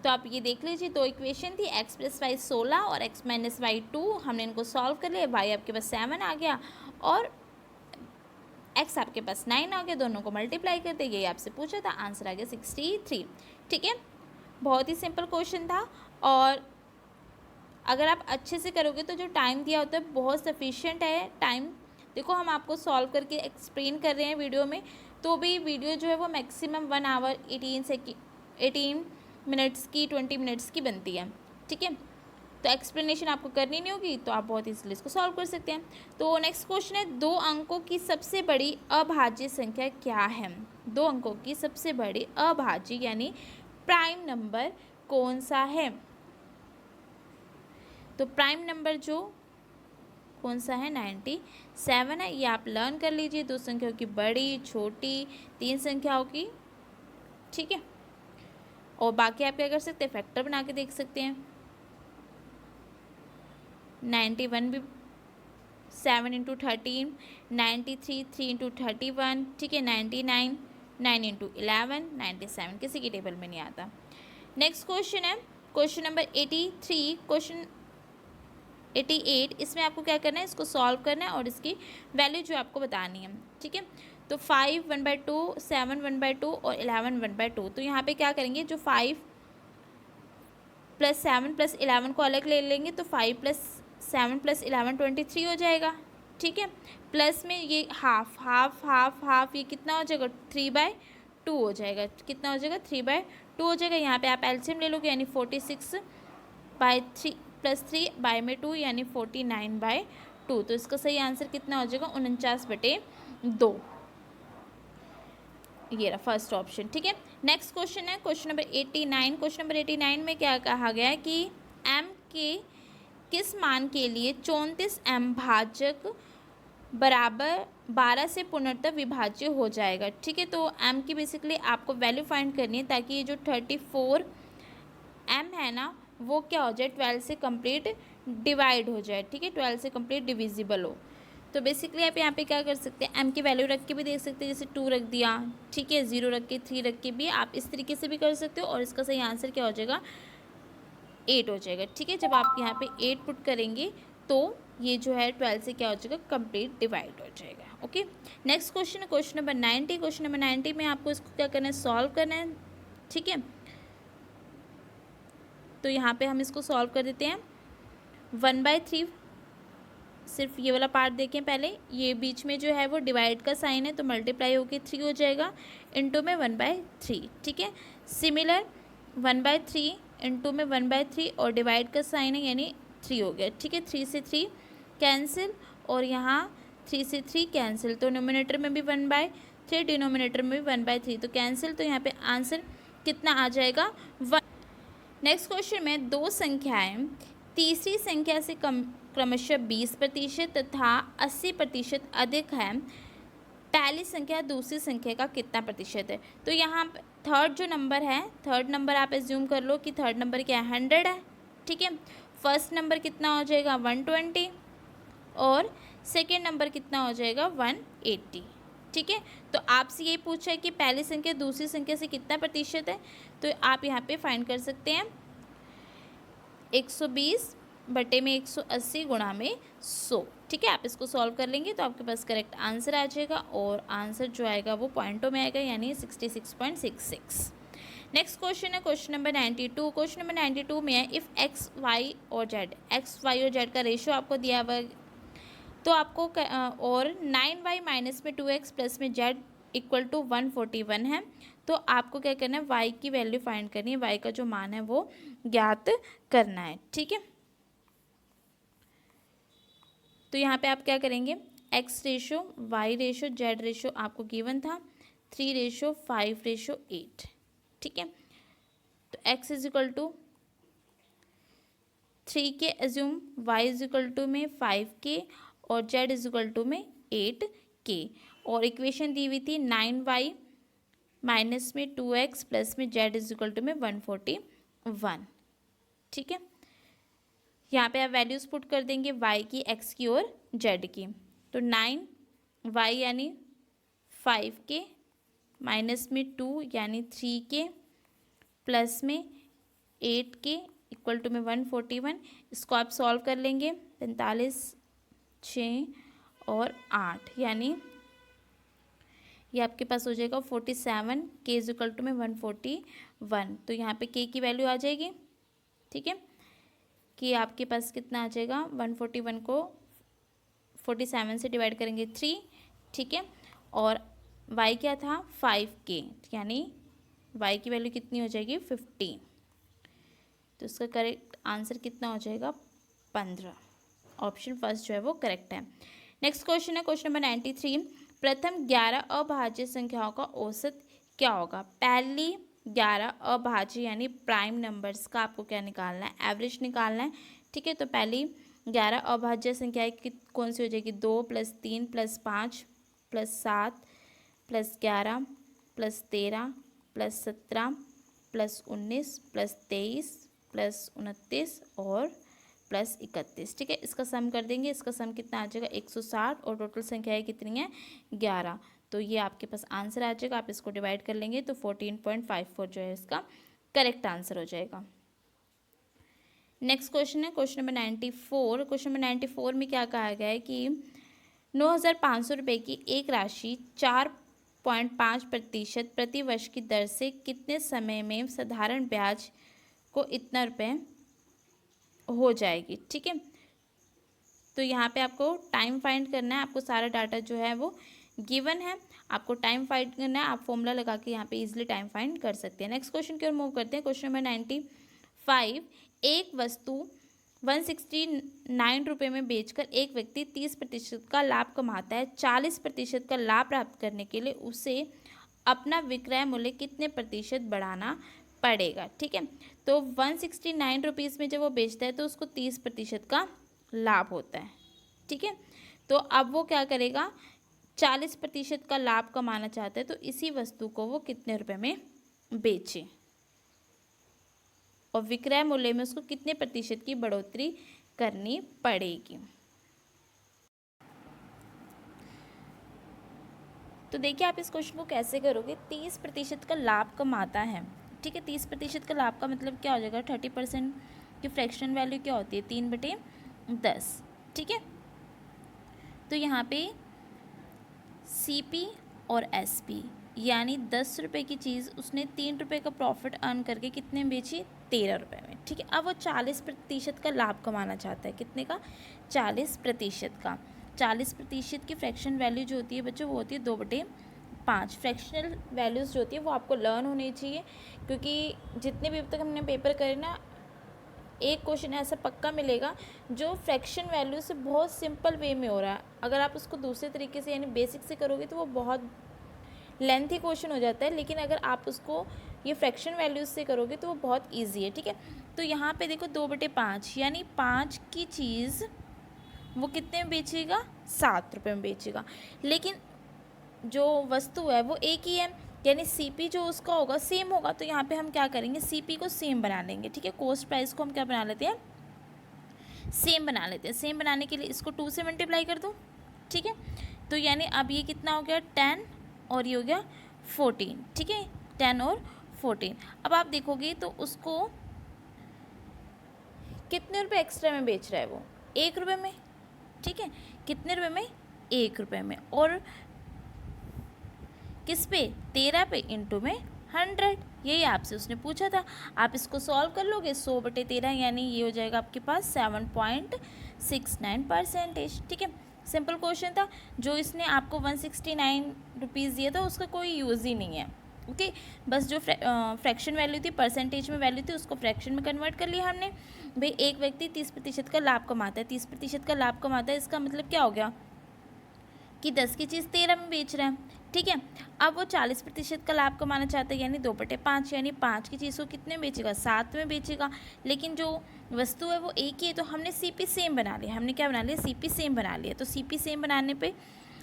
तो आप ये देख लीजिए, दो इक्वेशन थी, x + y 16 और x - y 2। हमने इनको सॉल्व कर लिया, y आपके पास 7 आ गया और x आपके पास 9 आ गया। दोनों को मल्टीप्लाई कर दिए, ये आपसे पूछा था, आंसर आ गया 63। ठीक है, बहुत ही सिंपल क्वेश्चन था, और अगर आप अच्छे से करोगे तो जो टाइम दिया होता है बहुत सफिशिएंट है टाइम। देखो हम आपको सॉल्व करके एक्सप्लेन कर रहे हैं वीडियो में, तो भी वीडियो जो है वो मैक्सिमम 1 आवर 18 मिनट्स की 20 मिनट्स की बनती है, ठीक है। तो एक्सप्लेनेशन आपको करनी नहीं होगी, तो आप बहुत इजीली इसको सॉल्व कर सकते हैं। तो नेक्स्ट क्वेश्चन है, 2 अंकों की सबसे बड़ी अभाज्य संख्या क्या है? 2 अंकों की सबसे बड़ी अभाज्य यानी प्राइम नंबर कौन सा है? तो प्राइम नंबर जो कौन सा है, 97 है। ये आप लर्न कर लीजिए, 2 संख्याओं की बड़ी, छोटी, 3 संख्याओं की, ठीक है। और बाकी आप क्या कर सकते हैं, फैक्टर बना के देख सकते हैं। 91 भी 7 इंटू 13, 93 3 इंटू 31, ठीक है। 99 9 इंटू 11, 97 किसी की टेबल में नहीं आता। नेक्स्ट क्वेश्चन है क्वेश्चन नंबर 83, क्वेश्चन 88। इसमें आपको क्या करना है, इसको सॉल्व करना है और इसकी वैल्यू जो आपको बतानी है, ठीक है। तो 5 1/2, 7 1/2 और 11 1/2। तो यहाँ पे क्या करेंगे, जो 5 + 7 + 11 को अलग ले लेंगे, तो 5 + 7 + 11 23 हो जाएगा, ठीक है। प्लस में ये हाफ हाफ हाफ हाफ, ये कितना हो जाएगा, 3/2 हो जाएगा। कितना हो जाएगा, 3/2 हो जाएगा। यहाँ पे आप एलसीएम ले लोगे, यानी 46/3 + 3 बाय में 2 यानी 49/2। तो इसका सही आंसर कितना हो जाएगा, 49/2। ये रहा फर्स्ट ऑप्शन, ठीक है। नेक्स्ट क्वेश्चन है क्वेश्चन नंबर 89। क्वेश्चन नंबर 89 में क्या कहा गया है कि m के किस मान के लिए 34 m भाजक बराबर 12 से पूर्णतः विभाज्य हो जाएगा, ठीक है। तो m की बेसिकली आपको वैल्यू फाइंड करनी है, ताकि ये जो 34 m है ना, वो क्या हो जाए, 12 से कंप्लीट डिवाइड हो जाए, ठीक है। 12 से कंप्लीट डिविजिबल हो। तो बेसिकली आप यहाँ पे क्या कर सकते हैं, m की वैल्यू रख के भी देख सकते हैं, जैसे 2 रख दिया, ठीक है, 0 रख के, 3 रख के भी आप इस तरीके से भी कर सकते हो। और इसका सही आंसर क्या हो जाएगा, 8 हो जाएगा, ठीक है। जब आप यहाँ पे 8 पुट करेंगे तो ये जो है 12 से क्या हो जाएगा, कंप्लीट डिवाइड हो जाएगा, ओके। नेक्स्ट क्वेश्चन है क्वेश्चन नंबर 90। क्वेश्चन नंबर 90 में आपको इसको क्या करना है, सॉल्व करना है, ठीक है। तो यहाँ पे हम इसको सॉल्व कर देते हैं। 1/3, सिर्फ ये वाला पार्ट देखें पहले, ये बीच में जो है वो डिवाइड का साइन है, तो मल्टीप्लाई होकर 3 हो जाएगा, इंटू में 1/3, ठीक है। सिमिलर 1/3 इंटू में 1/3 और डिवाइड का साइन है, यानी 3 हो गया, ठीक है। 3 से 3 कैंसिल, और यहाँ 3 से 3 कैंसिल, तो नोमिनेटर में भी 1/3, डिनोमिनेटर में भी 1/3, तो कैंसिल। तो यहाँ पे आंसर कितना आ जाएगा, 1। नेक्स्ट क्वेश्चन में 2 संख्याएं तीसरी संख्या से क्रमशः 20% तथा 80% अधिक है, पहली संख्या दूसरी संख्या का कितना प्रतिशत है? तो यहाँ थर्ड जो नंबर है, थर्ड नंबर आप एज्यूम कर लो कि थर्ड नंबर क्या है, 100 है, ठीक है। फर्स्ट नंबर कितना हो जाएगा, 120, और सेकेंड नंबर कितना हो जाएगा, 180, ठीक है। तो आपसे ये पूछा है कि पहली संख्या दूसरी संख्या से कितना प्रतिशत है, तो आप यहाँ पे फाइंड कर सकते हैं 120 बटे में 180 गुणा में 100, ठीक है। आप इसको सॉल्व कर लेंगे तो आपके पास करेक्ट आंसर आ जाएगा, और आंसर जो आएगा वो पॉइंटों में आएगा, यानी 66.66। नेक्स्ट क्वेश्चन है क्वेश्चन नंबर 92। क्वेश्चन नंबर 92 में है, इफ़ एक्स वाई और जेड का रेशियो आपको दिया हुआ, तो आपको और 9y माइनस में 2x प्लस में z इक्वल टू 141 है, तो आपको क्या करना है, y की वैल्यू फाइंड करनी है, y का जो मान है वो ज्ञात करना है, ठीक है। तो यहाँ पे आप क्या करेंगे, x ratio, y ratio, z ratio आपको गिवन था 3:5:8, ठीक है। तो x इज इक्वल टू 3 के assume, y is equal to में 5 के, और z इज इक्वल टू में 8 के, और इक्वेशन दी हुई थी 9y माइनस में 2x प्लस में z इज इक्वल टू में 141, ठीक है। यहाँ पे आप वैल्यूज़ पुट कर देंगे y की, x की और z की। तो 9y यानी 5 के, माइनस में 2 यानी 3 के, प्लस में 8 के इक्वल टू में 141। इसको आप सॉल्व कर लेंगे, 45 6 और 8 यानी ये आपके पास हो जाएगा 47, के इज इक्वल टू में 141। तो यहाँ पे के की वैल्यू आ जाएगी, ठीक है, कि आपके पास कितना आ जाएगा, 141 को 47 से डिवाइड करेंगे 3, ठीक है, और y क्या था 5k, यानी y की वैल्यू कितनी हो जाएगी 15। तो इसका करेक्ट आंसर कितना हो जाएगा 15। ऑप्शन फर्स्ट जो है वो करेक्ट है। नेक्स्ट क्वेश्चन है क्वेश्चन नंबर 93। प्रथम 11 अभाज्य संख्याओं का औसत क्या होगा। पहली 11 अभाज्य यानी प्राइम नंबर्स का आपको क्या निकालना है, एवरेज निकालना है, ठीक है। तो पहली 11 अभाज्य संख्याएं कौन सी हो जाएगी, 2 + 3 + 5 + 7 + 11 + 13 + 17 + 19 + 23 + 29 और +31, ठीक है। इसका सम कर देंगे, इसका सम कितना आ जाएगा 160 और टोटल संख्याएं कितनी हैं 11। तो ये आपके पास आंसर आ जाएगा। आप इसको डिवाइड कर लेंगे तो 14.54 जो है इसका करेक्ट आंसर हो जाएगा। नेक्स्ट क्वेश्चन है क्वेश्चन नंबर 94। क्वेश्चन नंबर 94 में क्या कहा गया है कि 9,500 रुपये की एक राशि 4.5% प्रति वर्ष की दर से कितने समय में साधारण ब्याज को इतना रुपये हो जाएगी, ठीक है। तो यहाँ पे आपको टाइम फाइंड करना है, आपको सारा डाटा जो है वो गिवन है, आपको टाइम फाइंड करना है। आप फॉर्मूला लगा के यहाँ पे इजीली टाइम फाइंड कर सकते हैं। नेक्स्ट क्वेश्चन की ओर मूव करते हैं। Question number 95। एक वस्तु 169 रुपये में बेचकर एक व्यक्ति 30% का लाभ कमाता है। 40% का लाभ प्राप्त करने के लिए उसे अपना विक्रय मूल्य कितने प्रतिशत बढ़ाना पड़ेगा, ठीक है। तो 169 रुपीज़ में जब वो बेचता है तो उसको 30% का लाभ होता है, ठीक है। तो अब वो क्या करेगा, 40% का लाभ कमाना चाहता है, तो इसी वस्तु को वो कितने रुपए में बेचे और विक्रय मूल्य में उसको कितने प्रतिशत की बढ़ोतरी करनी पड़ेगी। तो देखिए आप इस क्वेश्चन को कैसे करोगे। 30% का लाभ कमाता है, ठीक है। 30% का लाभ का मतलब क्या हो जाएगा, 30% की फ्रैक्शन वैल्यू क्या होती है 3/10, ठीक है। तो यहाँ पे CP और SP यानी 10 रुपये की चीज़ उसने 3 रुपये का प्रॉफिट अर्न करके कितने में बेची, 13 रुपये में, ठीक है। अब वो 40% का लाभ कमाना चाहता है, कितने का, 40% का। 40% की फ्रैक्शन वैल्यू जो होती है बच्चों वो होती है 2/5। फ्रैक्शनल वैल्यूज़ जो होती है वो आपको लर्न होनी चाहिए, क्योंकि जितने भी अब तक हमने पेपर करे ना, एक क्वेश्चन ऐसा पक्का मिलेगा जो फ्रैक्शन वैल्यू से बहुत सिंपल वे में हो रहा है। अगर आप उसको दूसरे तरीके से यानी बेसिक से करोगे तो वो बहुत लेंथी क्वेश्चन हो जाता है, लेकिन अगर आप उसको ये फ्रैक्शन वैल्यूज से करोगे तो वो बहुत इजी है, ठीक है। तो यहाँ पे देखो 2/5 यानी 5 की चीज़ वो कितने में बेचेगा, 7 रुपये में बेचेगा, लेकिन जो वस्तु है वो एक ही है, यानी CP जो उसका होगा सेम होगा। तो यहाँ पे हम क्या करेंगे, CP को सेम बना लेंगे, ठीक है। कॉस्ट प्राइस को हम क्या बना लेते हैं, सेम बना लेते हैं। सेम बनाने के लिए इसको 2 से मल्टीप्लाई कर दो, ठीक है। तो यानी अब ये कितना हो गया 10 और ये हो गया 14, ठीक है, 10 और 14। अब आप देखोगे तो उसको कितने रुपए एक्स्ट्रा में बेच रहा है वो, 1 रुपये में, ठीक है। कितने रुपए में, 1 रुपये में, और किस पे, 13 पे, इंटू में 100। यही आपसे उसने पूछा था। आप इसको सॉल्व कर लोगे, 100/13 यानी ये हो जाएगा आपके पास 7.69%, ठीक है। सिंपल क्वेश्चन था। जो इसने आपको 169 रुपीज़ दिया था उसका कोई यूज़ ही नहीं है, ओके। बस जो फ्रैक्शन वैल्यू थी, परसेंटेज में वैल्यू थी, उसको फ्रैक्शन में कन्वर्ट कर लिया हमने। भाई एक व्यक्ति 30% का लाभ कमाता है, 30% का लाभ कमाता है, इसका मतलब क्या हो गया कि 10 की चीज़ 13 में बेच रहा है, ठीक है। अब वो 40% का लाभ कमाना चाहता है, यानी 2/5, यानी 5 की चीज़ को कितने में बेचेगा, 7 में बेचेगा, लेकिन जो वस्तु है वो एक ही है। तो हमने CP सेम बना लिया, हमने क्या बना लिया, CP सेम बना लिया। तो CP सेम बनाने पे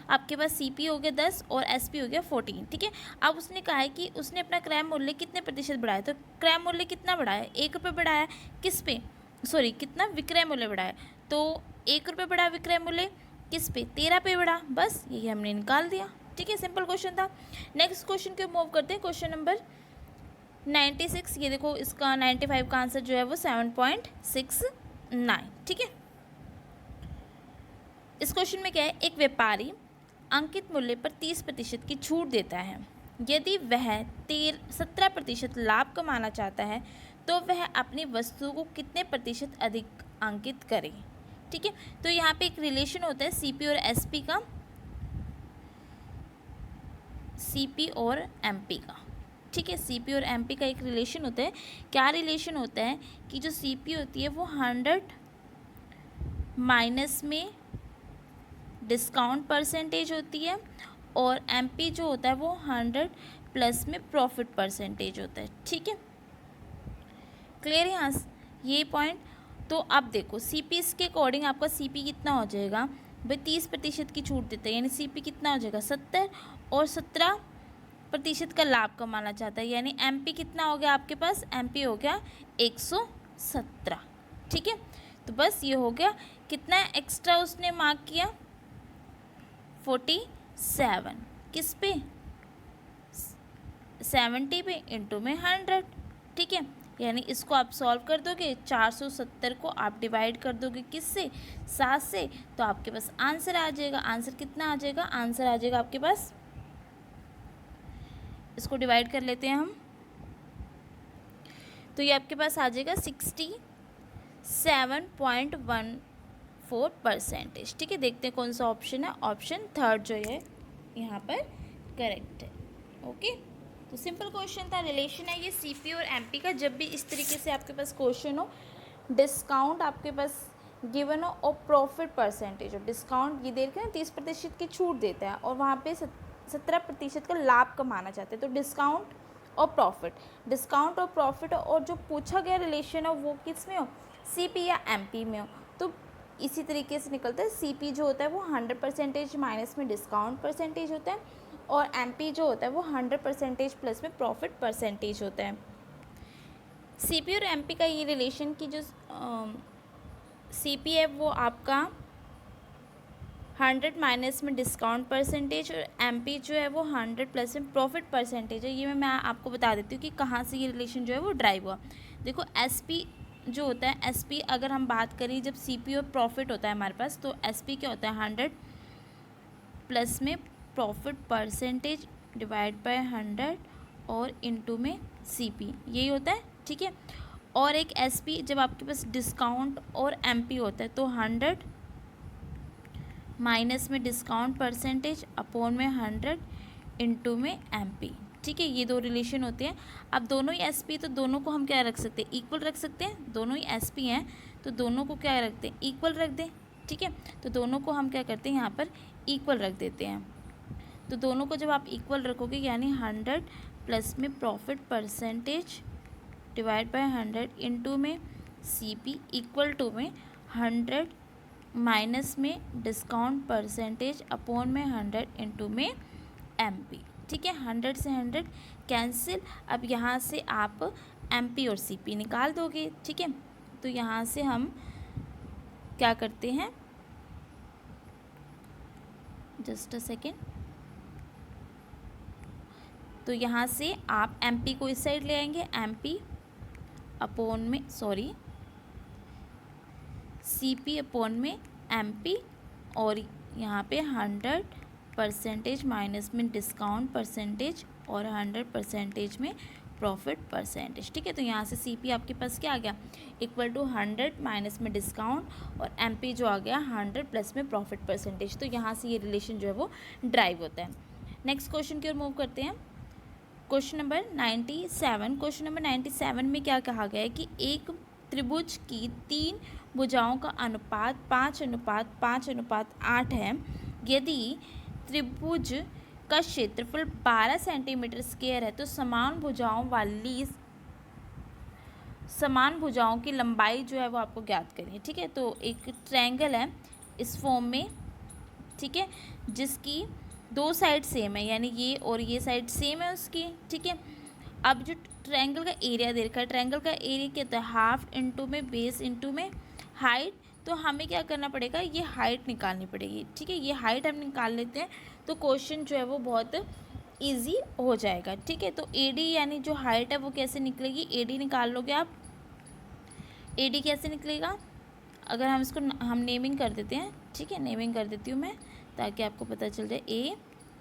आपके पास CP हो गया 10 और SP हो गया 14, ठीक है। अब उसने कहा है कि उसने अपना क्रय मूल्य कितने प्रतिशत बढ़ाया, तो क्रय मूल्य कितना बढ़ाया, 1 रुपये बढ़ाया, किस पे, सॉरी कितना, विक्रय मूल्य बढ़ाया। तो 1 रुपये बढ़ा विक्रय मूल्य, किस पे, 13 पे बढ़ा, बस यही हमने निकाल दिया, ठीक है। सिंपल क्वेश्चन था। नेक्स्ट क्वेश्चन के मूव करते हैं, क्वेश्चन नंबर 96। ये देखो इसका 95 का आंसर जो है वो 7.69, ठीक है। इस क्वेश्चन में क्या है, एक व्यापारी अंकित मूल्य पर 30% की छूट देता है। यदि वह 17% लाभ कमाना चाहता है तो वह अपनी वस्तु को कितने प्रतिशत अधिक अंकित करे। ठीक है, तो यहाँ पे एक रिलेशन होता है सीपी और एसपी का, सीपी और एमपी का। ठीक है, सीपी और एमपी का एक रिलेशन होता है। क्या रिलेशन होता है कि जो सीपी होती है वो 100 माइनस में डिस्काउंट परसेंटेज होती है और एमपी जो होता है वो 100 प्लस में प्रॉफिट परसेंटेज होता है। ठीक है, क्लियर है यहाँ ये पॉइंट। तो अब देखो सीपी के अकॉर्डिंग आपका सीपी कितना हो जाएगा भाई, 30% की छूट देता है, यानी सीपी कितना हो जाएगा 70, और 17% का लाभ कमाना चाहता है, यानी एमपी कितना हो गया आपके पास, एमपी हो गया 117। ठीक है, तो बस ये हो गया। कितना एक्स्ट्रा उसने मार्क किया 47, किस पे 70 पे इंटू में 100। ठीक है, यानी इसको आप सॉल्व कर दोगे, 470 को आप डिवाइड कर दोगे किससे, 7 से, तो आपके पास आंसर आ जाएगा। आंसर कितना आ जाएगा, आंसर आ जाएगा आपके पास, इसको डिवाइड कर लेते हैं हम, तो ये आपके पास आ जाएगा 67.14%। ठीक है, देखते हैं कौन सा ऑप्शन है, ऑप्शन थर्ड जो है यहाँ पर करेक्ट है। ओके, तो सिंपल क्वेश्चन था, रिलेशन है ये सीपी और एमपी का। जब भी इस तरीके से आपके पास क्वेश्चन हो, डिस्काउंट आपके पास गिवन हो और प्रॉफिट परसेंटेज हो, डिस्काउंट ये दे रखे ना 30% की छूट देता है और वहाँ पे 17% का लाभ कमाना चाहते हैं, तो डिस्काउंट और प्रॉफिट, डिस्काउंट और प्रॉफिट, और जो पूछा गया रिलेशन है वो किस में हो, सीपी या एमपी में हो। तो इसी तरीके से निकलता है, सीपी जो होता है वो 100% माइनस में डिस्काउंट परसेंटेज होता है और एमपी जो होता है वो 100% प्लस में प्रॉफिट परसेंटेज होता है। सीपी और एमपी का ये रिलेशन की जो सीपी है वो आपका 100 माइनस में डिस्काउंट परसेंटेज और एमपी जो है वो 100 प्लस में प्रॉफिट परसेंटेज है। ये मैं आपको बता देती हूँ कि कहाँ से ये रिलेशन जो है वो ड्राइव हुआ। देखो एसपी जो होता है, एसपी अगर हम बात करें, जब सीपी और प्रॉफिट होता है हमारे पास, तो एसपी क्या होता है 100 प्लस में प्रॉफिट परसेंटेज डिवाइड बाय 100 और इनटू में सीपी, यही होता है। ठीक है, और एक एसपी जब आपके पास डिस्काउंट और एमपी होता है तो 100 माइनस में डिस्काउंट परसेंटेज अपॉन में 100 इनटू में एमपी। ठीक है, ये दो रिलेशन होते हैं। अब दोनों ही एसपी, तो दोनों को हम क्या रख सकते हैं, इक्वल रख सकते हैं। दोनों ही एसपी हैं तो दोनों को क्या रखते हैं, इक्वल रख दें। ठीक है, तो दोनों को हम क्या करते हैं यहाँ पर इक्वल रख देते हैं। तो दोनों को जब आप इक्वल रखोगे यानी 100 प्लस में profit percentage divide by 100 into में सीपी इक्वल टू में 100 माइनस में डिस्काउंट परसेंटेज अपॉन में 100 इनटू में एमपी। ठीक है, 100 से 100 कैंसिल। अब यहाँ से आप एमपी और सीपी निकाल दोगे। ठीक है, तो यहाँ से हम क्या करते हैं, जस्ट अ सेकेंड, तो यहाँ से आप एमपी को इस साइड ले आएंगे, एमपी अपॉन में सीपी अपॉन में एमपी, और यहाँ पे 100% माइनस में डिस्काउंट परसेंटेज और 100% में प्रॉफिट परसेंटेज। ठीक है, तो यहाँ से सीपी आपके पास क्या आ गया, इक्वल टू 100 माइनस में डिस्काउंट और एमपी जो आ गया 100 प्लस में प्रॉफिट परसेंटेज। तो यहाँ से ये रिलेशन जो है वो ड्राइव होता है। नेक्स्ट क्वेश्चन की ओर मूव करते हैं। Question number 97। क्वेश्चन नंबर 97 में क्या कहा गया है कि एक त्रिभुज की 3 भुजाओं का अनुपात 5:5:8 है। यदि त्रिभुज का क्षेत्रफल 12 सेंटीमीटर स्क्वायर है तो समान भुजाओं की लंबाई जो है वो आपको ज्ञात करनी है। ठीक है, तो एक ट्रायंगल है इस फॉर्म में, ठीक है, जिसकी 2 साइड सेम है, यानी ये और ये साइड सेम है उसकी। ठीक है, अब जो ट्रायंगल का एरिया दे रखा है, ट्रायंगल का एरिया क्या होता है, हाफ इंटू में बेस इंटू में हाइट। तो हमें क्या करना पड़ेगा, ये हाइट निकालनी पड़ेगी। ठीक है, ये हाइट हम निकाल लेते हैं तो क्वेश्चन जो है वो बहुत इजी हो जाएगा। ठीक है, तो एडी यानी जो हाइट है वो कैसे निकलेगी, एडी निकाल लोगे आप। एडी कैसे निकलेगा, अगर हम इसको हम नेमिंग कर देते हैं। ठीक है, नेमिंग कर देती हूँ मैं, ताकि आपको पता चल जाए ए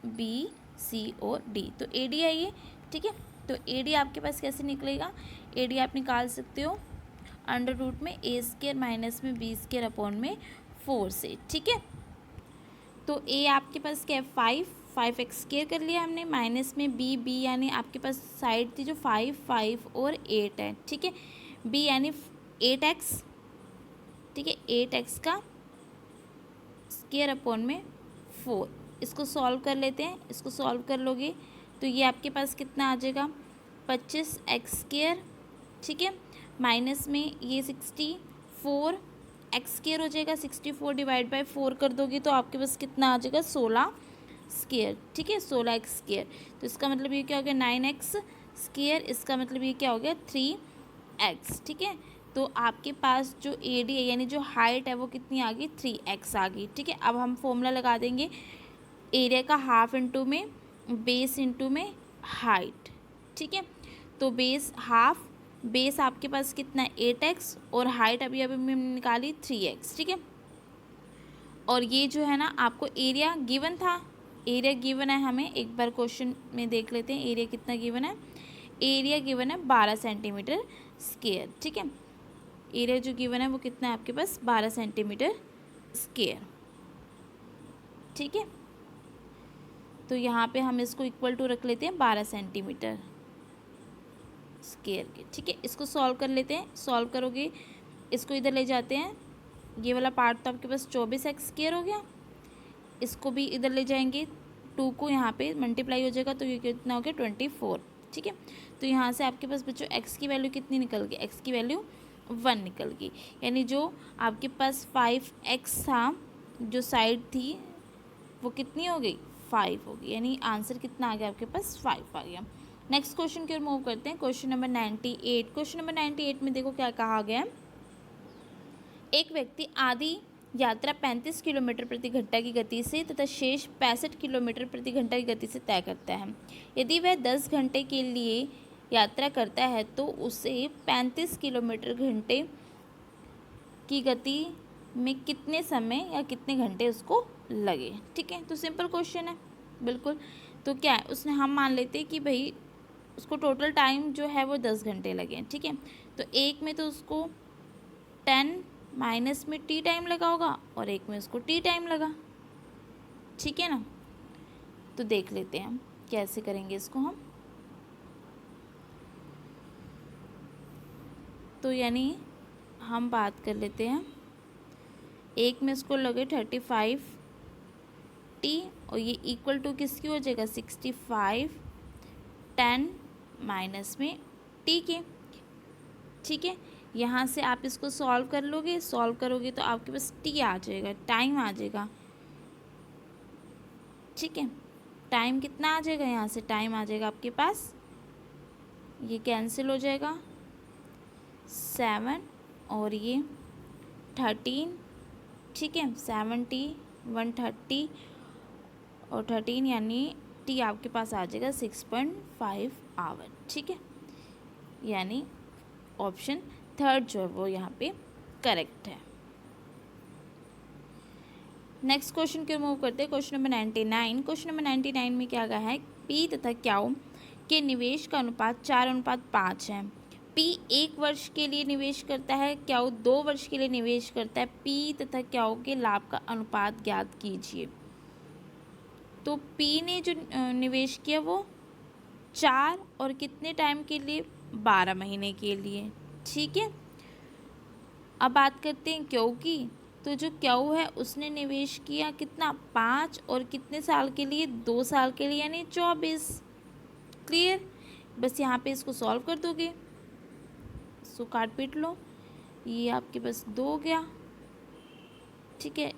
बी सी और डी। तो ए डी है ये, ठीक है। तो ए डी आपके पास कैसे निकलेगा, ए डी आप निकाल सकते हो अंडर रूट में ए स्केयर माइनस में बी स्केयर अपॉन में 4 से, ठीक है। तो ए आपके पास क्या है 5 एक्स स्केयर कर लिया हमने, माइनस में बी यानी आपके पास साइड थी जो 5 और 8 है, ठीक है। बी यानी 8x, ठीक है, 8x का स्केयर अपॉन में 4। इसको सॉल्व कर लेते हैं, इसको सॉल्व कर लोगे तो ये आपके पास कितना आ जाएगा 25x स्केयर, ठीक है, माइनस में ये 64 एक्स स्केयर हो जाएगा। 64 डिवाइड बाई 4 कर दोगे तो आपके पास कितना आ जाएगा 16 स्केयर, ठीक है, 16 एक्स स्केयर। तो इसका मतलब ये क्या हो गया 9x स्केयर, इसका मतलब ये क्या हो गया 3x, ठीक है। तो आपके पास जो ए डी है यानी जो हाइट है वो कितनी आ गई 3x आ गई, ठीक है। अब हम फॉर्मूला लगा देंगे एरिया का हाफ इंटू में बेस इंटू में हाइट, ठीक है। तो बेस हाफ, बेस आपके पास कितना है 8x और हाइट अभी हमने निकाली 3x, ठीक है। और ये जो है ना आपको एरिया गिवन था, एरिया गिवन है हमें, एक बार क्वेश्चन में देख लेते हैं एरिया कितना गिवन है। एरिया गिवन है 12 सेंटीमीटर स्क्वायर, ठीक है। एरिया जो गिवन है वो कितना है आपके पास 12 सेंटीमीटर स्क्वायर, ठीक है। तो यहाँ पे हम इसको इक्वल टू रख लेते हैं 12 सेंटीमीटर स्क्वायर के, ठीक है। इसको सॉल्व कर लेते हैं, सॉल्व करोगे इसको इधर ले जाते हैं, ये वाला पार्ट तो आपके पास 24x स्क्वायर हो गया, इसको भी इधर ले जाएंगे 2 को यहाँ पे मल्टीप्लाई हो जाएगा तो ये कितना हो गया 24, ठीक है। तो यहाँ से आपके पास बच्चों x की वैल्यू कितनी निकल गई, x की वैल्यू 1 निकल गई, यानी जो आपके पास 5x था जो साइड थी वो कितनी हो गई 5 हो गई, यानी आंसर कितना आ गया आपके पास 5 आ गया। नेक्स्ट क्वेश्चन की ओर मूव करते हैं, क्वेश्चन नंबर 98। क्वेश्चन नंबर 98 में देखो क्या कहा गया है। एक व्यक्ति आधी यात्रा 35 किलोमीटर प्रति घंटा की गति से तथा शेष 65 किलोमीटर प्रति घंटा की गति से तय करता है। यदि वह 10 घंटे के लिए यात्रा करता है तो उसे 35 किलोमीटर घंटे की गति में कितने समय या कितने घंटे उसको लगे, ठीक है। तो सिंपल क्वेश्चन है बिल्कुल। तो क्या है उसने, हम मान लेते हैं कि भाई उसको टोटल टाइम जो है वो 10 घंटे लगे, ठीक है। तो एक में तो उसको 10 माइनस में टी टाइम लगा होगा और एक में उसको टी टाइम लगा, ठीक है ना। तो देख लेते हैं हम कैसे करेंगे इसको हम। तो यानी हम बात कर लेते हैं, एक में इसको लगे 35 टी और ये इक्वल टू किसकी हो जाएगा 65 10 माइनस में टी के, ठीक है। यहाँ से आप इसको सॉल्व कर लोगे, सॉल्व करोगे तो आपके पास टी आ जाएगा, टाइम आ जाएगा, ठीक है। टाइम कितना आ जाएगा, यहाँ से टाइम आ जाएगा आपके पास, ये कैंसिल हो जाएगा 7 और ये 13, ठीक है। 70 130 और 13 यानी टी आपके पास आ जाएगा 6.5 आवर, ठीक है। यानी ऑप्शन थर्ड जो है वो यहाँ पे करेक्ट है। नेक्स्ट क्वेश्चन की मूव करते हैं, क्वेश्चन नंबर 99। क्वेश्चन नंबर 99 में क्या कहा है, पी तथा क्याऊ के निवेश का अनुपात 4:5 है। पी 1 वर्ष के लिए निवेश करता है, क्याऊ 2 वर्ष के लिए निवेश करता है। पी तथा क्याऊ के लाभ का अनुपात ज्ञात कीजिए। तो पी ने जो निवेश किया वो 4 और कितने टाइम के लिए 12 महीने के लिए, ठीक है। अब बात करते हैं क्याऊ की। तो जो क्याऊ है उसने निवेश किया कितना 5 और कितने साल के लिए 2 साल के लिए यानी 24। क्लियर, बस यहाँ पे इसको सॉल्व कर दोगे, इसको काट पीट लो, ये आपके पास 2 हो गया, ठीक है।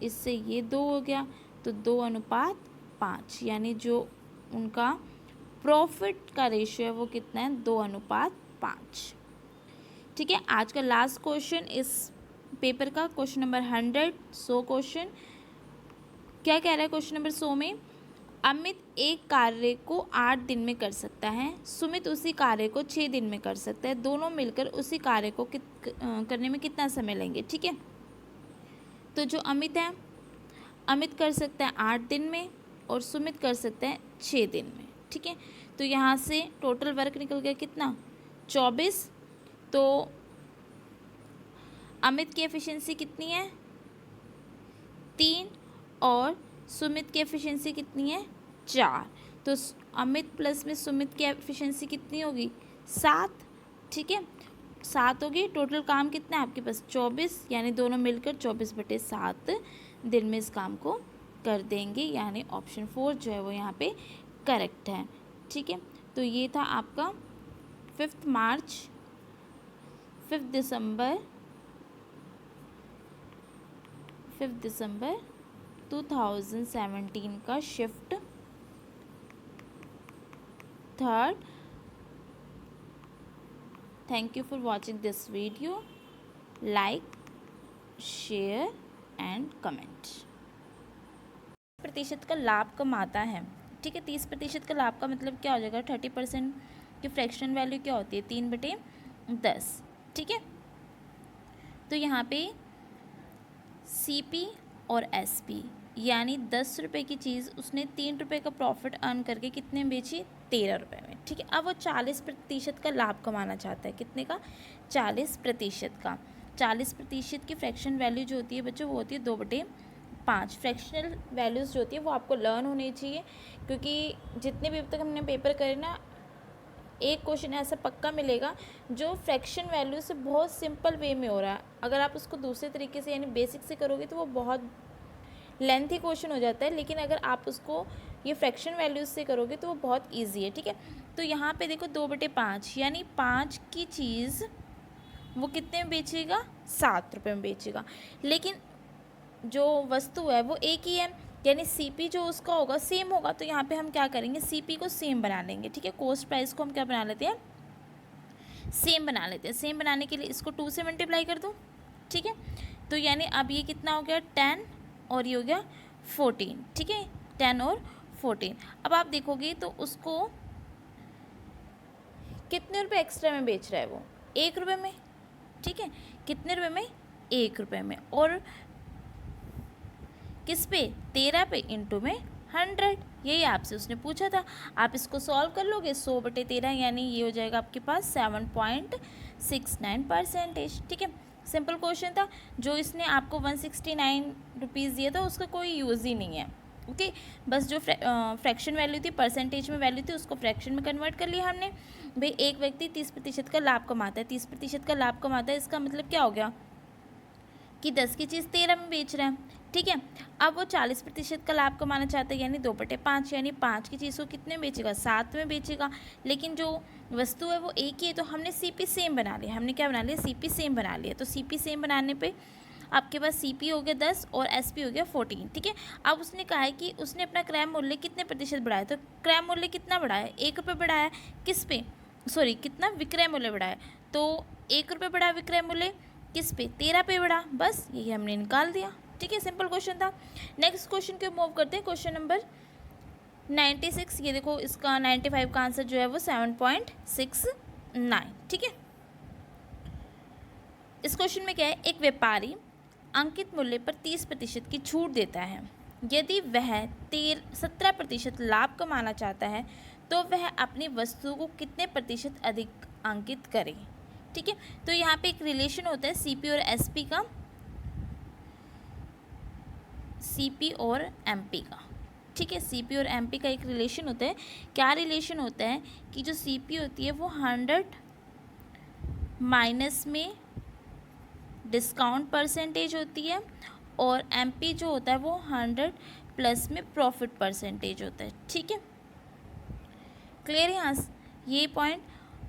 इससे ये 2 हो गया तो 2:5 यानी जो उनका प्रॉफिट का रेशियो है वो कितना है 2:5, ठीक है। आज का लास्ट क्वेश्चन इस पेपर का क्वेश्चन नंबर 100 क्वेश्चन क्या कह रहा है। क्वेश्चन नंबर 100 में अमित एक कार्य को 8 दिन में कर सकता है, सुमित उसी कार्य को 6 दिन में कर सकता है, दोनों मिलकर उसी कार्य को करने में कितना समय लेंगे, ठीक है। तो जो अमित है, अमित कर सकता है 8 दिन में और सुमित कर सकता है 6 दिन में, ठीक है। तो यहाँ से टोटल वर्क निकल गया कितना, 24। तो अमित की एफिशिएंसी कितनी है, 3, और सुमित की एफिशिएंसी कितनी है, 4। तो अमित प्लस में सुमित की एफिशिएंसी कितनी होगी, 7, ठीक है। 7 होगी। टोटल काम कितना है आपके पास, 24, यानी दोनों मिलकर 24/7 दिन में इस काम को कर देंगे, यानी ऑप्शन 4 जो है वो यहाँ पे करेक्ट है, ठीक है। तो ये था आपका 5 दिसंबर 2017 का shift 3rd। Thank you for watching this video. Like, share and comment. 30% का लाभ कमाता है, ठीक है। 30% का लाभ का मतलब क्या हो जाएगा, 30% की फ्रैक्शन वैल्यू क्या होती है, 3/10, ठीक है। तो यहाँ पे CP और SP यानी 10 रुपये की चीज़ उसने 3 रुपये का प्रॉफिट अर्न करके कितने में बेची, 13 रुपये में, ठीक है। अब वो 40% का लाभ कमाना चाहता है, कितने का, 40% का। 40% की फ्रैक्शन वैल्यू जो होती है बच्चों वो होती है 2/5। फ्रैक्शनल वैल्यूज़ जो होती है वो आपको लर्न होनी चाहिए, क्योंकि जितने भी अब तक हमने पेपर करे ना, एक क्वेश्चन ऐसा पक्का मिलेगा जो फ्रैक्शन वैल्यू से बहुत सिंपल वे में हो रहा है। अगर आप उसको दूसरे तरीके से यानी बेसिक से करोगे तो वो बहुत लेंथी क्वेश्चन हो जाता है, लेकिन अगर आप उसको ये फ्रैक्शन वैल्यूज से करोगे तो वो बहुत इजी है, ठीक है। तो यहाँ पे देखो 2/5 यानी 5 की चीज़ वो कितने में बेचेगा, 7 रुपये में बेचेगा, लेकिन जो वस्तु है वो एक ही है, यानी CP जो उसका होगा सेम होगा। तो यहाँ पे हम क्या करेंगे, CP को सेम बना लेंगे, ठीक है। कॉस्ट प्राइस को हम क्या बना लेते हैं, सेम बना लेते हैं। सेम बनाने के लिए इसको 2 से मल्टीप्लाई कर दो, ठीक है। तो यानी अब ये कितना हो गया, 10 और ये हो गया 14, ठीक है, 10 और 14। अब आप देखोगे तो उसको कितने रुपए एक्स्ट्रा में बेच रहा है वो, 1 रुपये में, ठीक है। कितने रुपए में, 1 रुपये में, और किस पे, 13 पे, इंटू में 100, यही आपसे उसने पूछा था। आप इसको सॉल्व कर लोगे, 100/13 यानी ये हो जाएगा आपके पास 7.69%, ठीक है। सिंपल क्वेश्चन था। जो इसने आपको 169 रुपीज़ दिया था उसका कोई यूज़ ही नहीं है, ओके। बस जो फ्रैक्शन वैल्यू थी, परसेंटेज में वैल्यू थी, उसको फ्रैक्शन में कन्वर्ट कर लिया हमने। भाई एक व्यक्ति 30% का लाभ कमाता है, 30% का लाभ कमाता है, इसका मतलब क्या हो गया कि 10 की चीज़ 13 में बेच रहा है, ठीक है। अब वो 40% का लाभ कमाना चाहता है, यानी 2/5, यानी 5 की चीज़ को कितने में बेचेगा, 7 में बेचेगा, लेकिन जो वस्तु है वो एक ही है। तो हमने CP सेम बना लिया, हमने क्या बना लिया, CP सेम बना लिया। तो CP सेम बनाने पे आपके पास CP हो गया 10 और SP हो गया 14, ठीक है। अब उसने कहा है कि उसने अपना क्रय मूल्य कितने प्रतिशत बढ़ाया, तो क्रय मूल्य कितना बढ़ाया, 1 रुपये बढ़ाया, किस पे, सॉरी कितना, विक्रय मूल्य बढ़ाया। तो 1 रुपये बढ़ा विक्रय मूल्य, किस पे, 13 पे बढ़ा, बस यही हमने निकाल दिया, ठीक है। सिंपल क्वेश्चन था। नेक्स्ट क्वेश्चन को मूव करते हैं, क्वेश्चन नंबर 96। ये देखो इसका 95 का आंसर जो है वो 7.69, ठीक है। इस क्वेश्चन में क्या है, एक व्यापारी अंकित मूल्य पर 30% की छूट देता है। यदि वह 17% लाभ कमाना चाहता है तो वह अपनी वस्तु को कितने प्रतिशत अधिक अंकित करे, ठीक है। तो यहाँ पे एक रिलेशन होता है CP और SP का, CP और MP का, ठीक है। CP और MP का एक रिलेशन होता है। क्या रिलेशन होता है कि जो CP होती है वो 100 माइनस में डिस्काउंट परसेंटेज होती है, और MP जो होता है वो 100 प्लस में प्रॉफिट परसेंटेज होता है, ठीक है। क्लियर है यहाँ ये पॉइंट।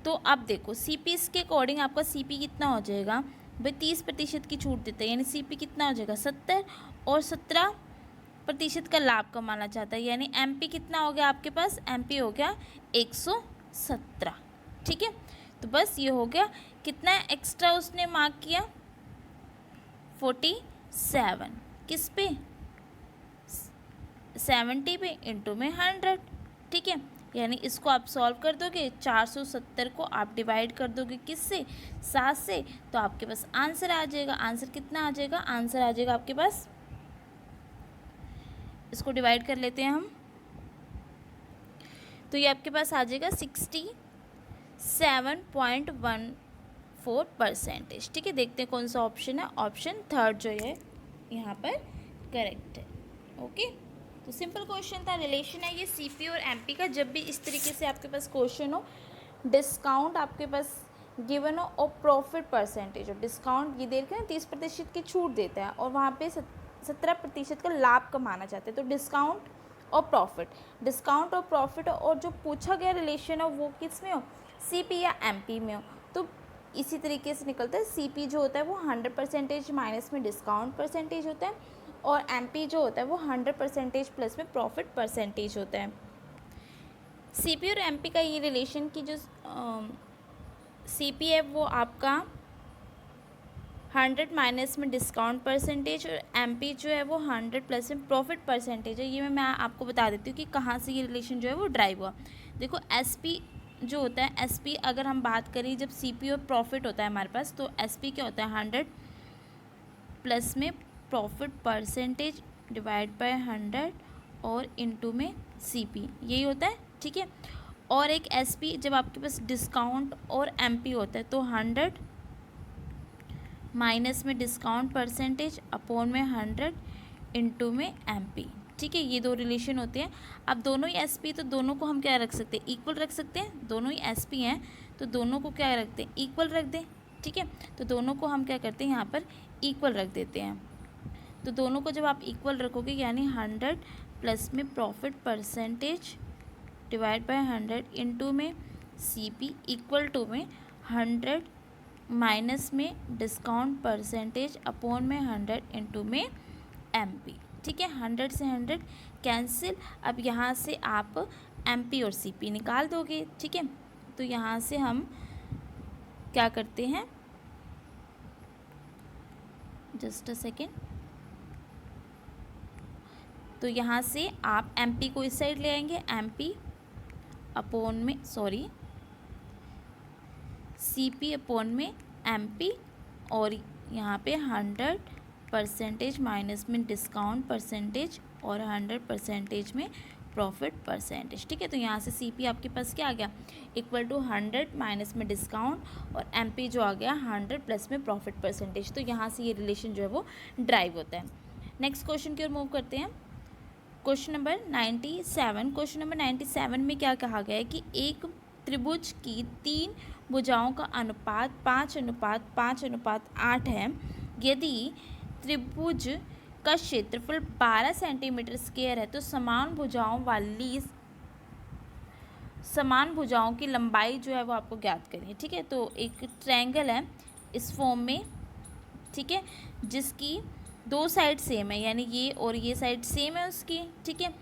तो अब देखो CP इसके अकॉर्डिंग आपका CP कितना हो जाएगा, भाई 30% की छूट देता है, यानी CP कितना हो जाएगा 70, और 17% का लाभ कमाना चाहता है, यानी MP कितना हो गया आपके पास, MP हो गया 117, ठीक है। तो बस ये हो गया, कितना एक्स्ट्रा उसने मार्क किया, 47, किस पे, 70 पे, इंटू में 100, ठीक है। यानी इसको आप सॉल्व कर दोगे, 470 को आप डिवाइड कर दोगे किससे, 7 से, तो आपके पास आंसर आ जाएगा। आंसर कितना आ जाएगा, आंसर आ जाएगा आपके पास, इसको डिवाइड कर लेते हैं हम, तो ये आपके पास आ जाएगा 67.14%। ठीक है, देखते हैं कौन सा ऑप्शन है, ऑप्शन थर्ड जो है यहाँ पर करेक्ट है। ओके, तो सिंपल क्वेश्चन था, रिलेशन है ये सीपी और एमपी का। जब भी इस तरीके से आपके पास क्वेश्चन हो, डिस्काउंट आपके पास गिवन हो और प्रॉफिट परसेंटेज हो, डिस्काउंट ये देख रहे हैं 30% की छूट देता है और वहाँ पे 17% का लाभ कमाना चाहते हैं, तो डिस्काउंट और प्रॉफिट, डिस्काउंट और प्रॉफिट, और जो पूछा गया रिलेशन हो वो किस में हो, सीपी या एमपी में हो। तो इसी तरीके से निकलता है, सीपी जो होता है वो 100% माइनस में डिस्काउंट परसेंटेज होता है, और एमपी जो होता है वो 100% प्लस में प्रॉफिट परसेंटेज होता है। सीपी और एमपी का ये रिलेशन की जो सीपी है वो आपका 100 माइनस में डिस्काउंट परसेंटेज, और एमपी जो है वो 100 प्लस में प्रॉफिट परसेंटेज है। ये मैं आपको बता देती हूँ कि कहाँ से ये रिलेशन जो है वो ड्राइव हुआ। देखो एसपी जो होता है, एसपी अगर हम बात करें, जब सीपी और प्रॉफिट होता है हमारे पास, तो एसपी क्या होता है, 100 प्लस में प्रॉफिट परसेंटेज डिवाइड बाय 100 और इनटू में सीपी, यही होता है। ठीक है, और एक एसपी जब आपके पास डिस्काउंट और एमपी होता है, तो 100 माइनस में डिस्काउंट परसेंटेज अपॉन में 100 इनटू में एमपी। ठीक है, ये दो रिलेशन होते हैं। अब दोनों ही एसपी, तो दोनों को हम क्या रख सकते हैं, इक्वल रख सकते हैं। दोनों ही एसपी हैं तो दोनों को क्या रखते हैं, इक्वल रख दें। ठीक है, तो दोनों को हम क्या करते हैं, यहाँ पर इक्वल रख देते हैं। तो दोनों को जब आप इक्वल रखोगे, यानी 100 प्लस में profit percentage divide by 100 into में सीपी इक्वल टू में 100 माइनस में डिस्काउंट परसेंटेज अपॉन में 100 इनटू में एमपी। ठीक है, 100 से 100 कैंसिल। अब यहाँ से आप एमपी और सीपी निकाल दोगे। ठीक है, तो यहाँ से हम क्या करते हैं, जस्ट अ सेकेंड, तो यहाँ से आप एमपी को इस साइड ले आएंगे, एमपी अपॉन में सीपी अपॉन में एमपी, और यहाँ पे 100% माइनस में डिस्काउंट परसेंटेज और 100% में प्रॉफिट परसेंटेज। ठीक है, तो यहाँ से सीपी आपके पास क्या आ गया, इक्वल टू 100 माइनस में डिस्काउंट, और एमपी जो आ गया 100 प्लस में प्रॉफिट परसेंटेज। तो यहाँ से ये रिलेशन जो है वो ड्राइव होता है। नेक्स्ट क्वेश्चन की ओर मूव करते हैं, क्वेश्चन नंबर 97। क्वेश्चन नंबर 97 में क्या कहा गया है कि एक त्रिभुज की 3 भुजाओं का अनुपात 5:5:8 है। यदि त्रिभुज का क्षेत्रफल 12 सेंटीमीटर स्क्वायर है, तो समान भुजाओं की लंबाई जो है वो आपको ज्ञात करनी है। ठीक है, तो एक ट्रायंगल है इस फॉर्म में, ठीक है, जिसकी 2 साइड सेम है, यानी ये और ये साइड सेम है उसकी। ठीक है,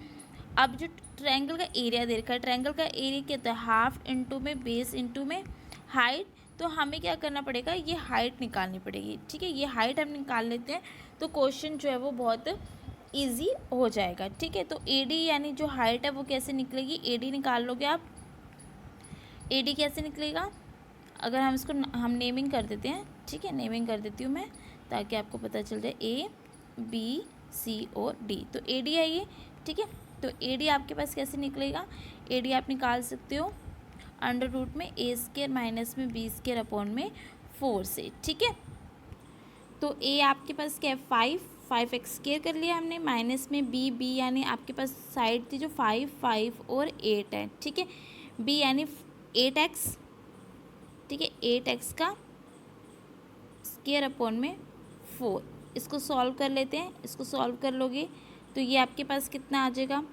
अब जो ट्रायंगल का एरिया दे रखा है, ट्रायंगल का एरिया क्या होता है, हाफ इनटू में बेस इनटू में हाइट। तो हमें क्या करना पड़ेगा, ये हाइट निकालनी पड़ेगी। ठीक है, ये हाइट हम निकाल लेते हैं तो क्वेश्चन जो है वो बहुत इजी हो जाएगा। ठीक है, तो एडी यानी जो हाइट है वो कैसे निकलेगी, एडी निकाल लोगे आप। एडी कैसे निकलेगा, अगर हम इसको हम नेमिंग कर देते हैं। ठीक है, नेमिंग कर देती हूँ मैं ताकि आपको पता चल जाए, ए बी सी और डी, तो ए डी है ये। ठीक है, तो ए डी आपके पास कैसे निकलेगा, ए डी आप निकाल सकते हो अंडर रूट में ए स्क्वायर माइनस में बी स्क्वायर अपॉन में 4 से। ठीक है, तो ए आपके पास क्या है, 5 एक्स स्क्वायर कर लिया हमने, माइनस में बी यानी आपके पास साइड थी जो 5 और 8 है। ठीक है, बी यानी 8x। ठीक है, 8x का स्क्वायर अपॉन में 4। इसको सॉल्व कर लेते हैं, इसको सॉल्व कर लोगे तो ये आपके पास कितना आ जाएगा,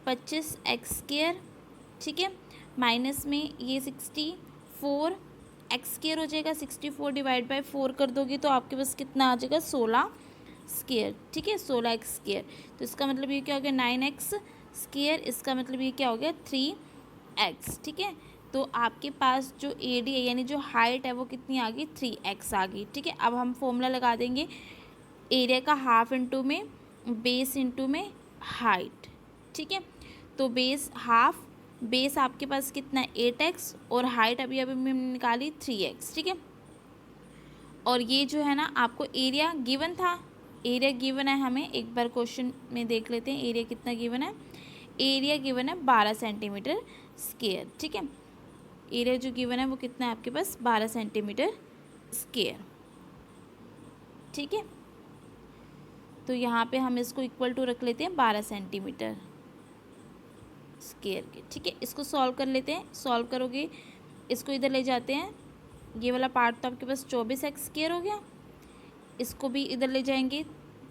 25x स्क्वायर। ठीक है, माइनस में ये 64 एक्स स्क्वायर हो जाएगा, 64 डिवाइड बाय 4 कर दोगे तो आपके पास कितना आ जाएगा, 16 स्क्वायर। ठीक है, 16x स्क्वायर, तो इसका मतलब ये क्या हो गया, 9x स्क्वायर। इसका मतलब ये क्या हो गया, 3x। ठीक है, तो आपके पास जो ए डी है यानी जो हाइट है वो कितनी आ गई, 3x आ गई। ठीक है, अब हम फॉर्मूला लगा देंगे, एरिया का हाफ इंटू में बेस इंटू में हाइट। ठीक है, तो बेस हाफ बेस आपके पास कितना है 8x और हाइट अभी अभी हमने निकाली 3x, ठीक है। और ये जो है ना आपको एरिया गिवन था, एरिया गिवन है हमें, एक बार क्वेश्चन में देख लेते हैं एरिया कितना गिवन है। एरिया गिवन है 12 सेंटीमीटर स्क्वायर, ठीक है। एरिया जो गिवन है वो कितना है आपके पास 12 सेंटीमीटर स्क्वायर, ठीक है। तो यहाँ पे हम इसको इक्वल टू रख लेते हैं 12 सेंटीमीटर स्क्वायर के, ठीक है। इसको सॉल्व कर लेते हैं, सॉल्व करोगे इसको इधर ले जाते हैं, ये वाला पार्ट तो आपके पास 24x स्क्वायर हो गया, इसको भी इधर ले जाएंगे,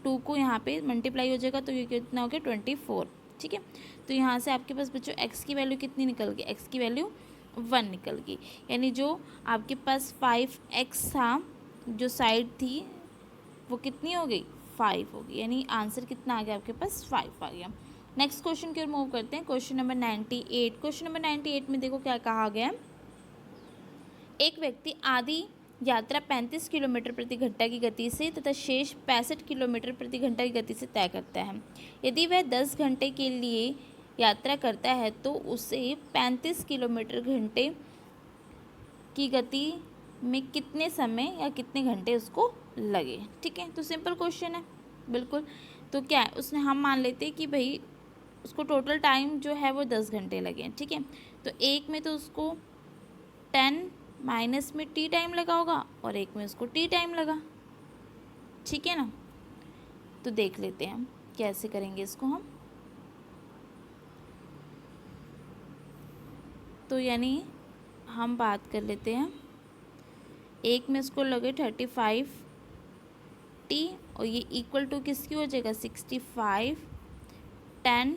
2 को यहाँ पे मल्टीप्लाई हो जाएगा तो ये कितना हो गया 24, ठीक है। तो यहाँ से आपके पास बच्चों x की वैल्यू कितनी निकल गई, x की वैल्यू 1 निकल गई, यानी जो आपके पास 5x था, जो साइड थी वो कितनी हो गई 5 हो गई, यानी आंसर कितना आ गया आपके पास 5 आ गया। नेक्स्ट क्वेश्चन की ओर मूव करते हैं, क्वेश्चन नंबर 98। क्वेश्चन नंबर 98 में देखो क्या कहा गया है। एक व्यक्ति आधी यात्रा 35 किलोमीटर प्रति घंटा की गति से तथा शेष 65 किलोमीटर प्रति घंटा की गति से तय करता है। यदि वह 10 घंटे के लिए यात्रा करता है तो उसे 35 किलोमीटर घंटे की गति में कितने समय या कितने घंटे उसको लगे, ठीक है। तो सिंपल क्वेश्चन है बिल्कुल। तो क्या है उसने, हम मान लेते हैं कि भाई उसको टोटल टाइम जो है वो 10 घंटे लगे, ठीक है। तो एक में तो उसको 10 माइनस में टी टाइम लगा होगा और एक में उसको टी टाइम लगा, ठीक है ना। तो देख लेते हैं हम कैसे करेंगे इसको हम। तो यानी हम बात कर लेते हैं, एक में इसको लगे 35 टी और ये इक्वल टू किसकी हो जाएगा 65 10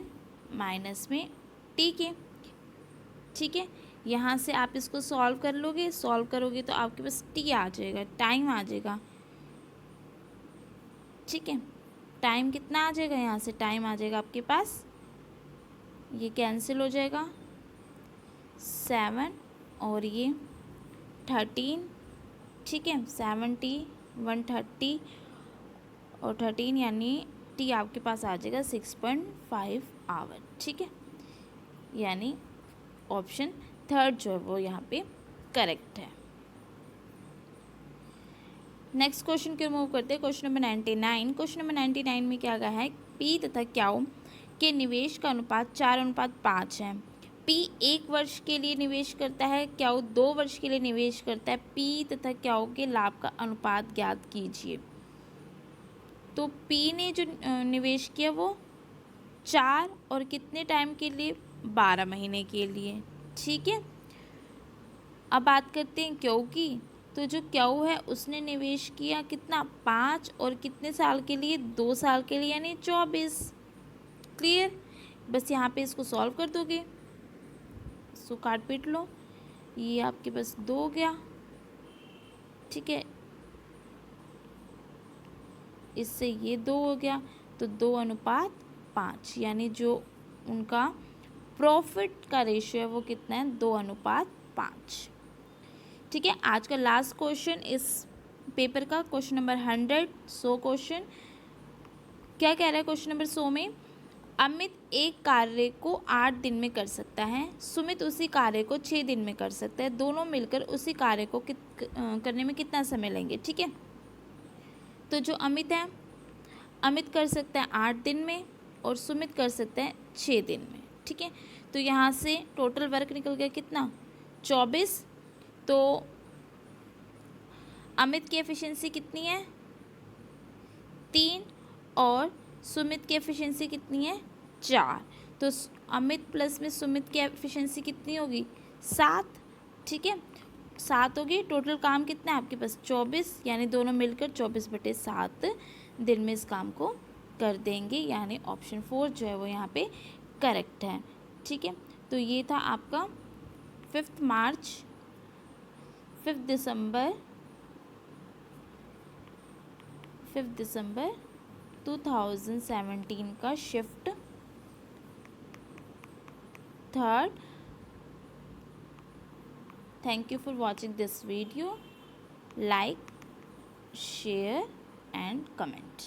माइनस में टी के, ठीक है। यहाँ से आप इसको सॉल्व कर लोगे, सॉल्व करोगे तो आपके पास टी आ जाएगा, टाइम आ जाएगा, ठीक है। टाइम कितना आ जाएगा, यहाँ से टाइम आ जाएगा आपके पास, ये कैंसिल हो जाएगा 7 और ये 13, ठीक है। 70 130 और 13 यानी टी आपके पास आ जाएगा 6.5 आवर, ठीक है। यानी ऑप्शन थर्ड जो है वो यहाँ पे करेक्ट है। नेक्स्ट क्वेश्चन की मूव करते हैं, क्वेश्चन नंबर 99। क्वेश्चन नंबर 99 में क्या कहा है, पी तथा क्याऊ के निवेश का अनुपात 4:5 है। पी 1 वर्ष के लिए निवेश करता है, क्याऊ 2 वर्ष के लिए निवेश करता है। पी तथा क्याऊ के लाभ का अनुपात ज्ञात कीजिए। तो पी ने जो निवेश किया वो 4 और कितने टाइम के लिए 12 महीने के लिए, ठीक है। अब बात करते हैं क्याऊ की। तो जो क्याऊ है उसने निवेश किया कितना 5 और कितने साल के लिए 2 साल के लिए, यानी 24। क्लियर, बस यहाँ पे इसको सॉल्व कर दोगे, इसको काट पीट लो, ये आपके पास 2 हो गया, ठीक है। इससे ये 2 हो गया तो 2:5, यानी जो उनका प्रॉफिट का रेशियो है वो कितना है 2:5, ठीक है। आज का लास्ट क्वेश्चन इस पेपर का, क्वेश्चन नंबर 100 क्वेश्चन क्या कह रहा है। क्वेश्चन नंबर 100 में अमित एक कार्य को 8 दिन में कर सकता है, सुमित उसी कार्य को 6 दिन में कर सकता है, दोनों मिलकर उसी कार्य को करने में कितना समय लेंगे, ठीक है। तो जो अमित है, अमित कर सकता है 8 दिन में और सुमित कर सकता है 6 दिन में, ठीक है। तो यहाँ से टोटल वर्क निकल गया कितना 24। तो अमित की एफिशिएंसी कितनी है 3 और सुमित की एफिशिएंसी कितनी है 4। तो अमित प्लस में सुमित की एफिशिएंसी कितनी होगी 7, ठीक है। 7 होगी। टोटल काम कितना है आपके पास 24, यानी दोनों मिलकर 24/7 दिन में इस काम को कर देंगे, यानी ऑप्शन 4 जो है वो यहाँ पे करेक्ट है, ठीक है। तो ये था आपका 5 दिसंबर 2017 का shift 3rd। Thank you for watching this video, like share and comment.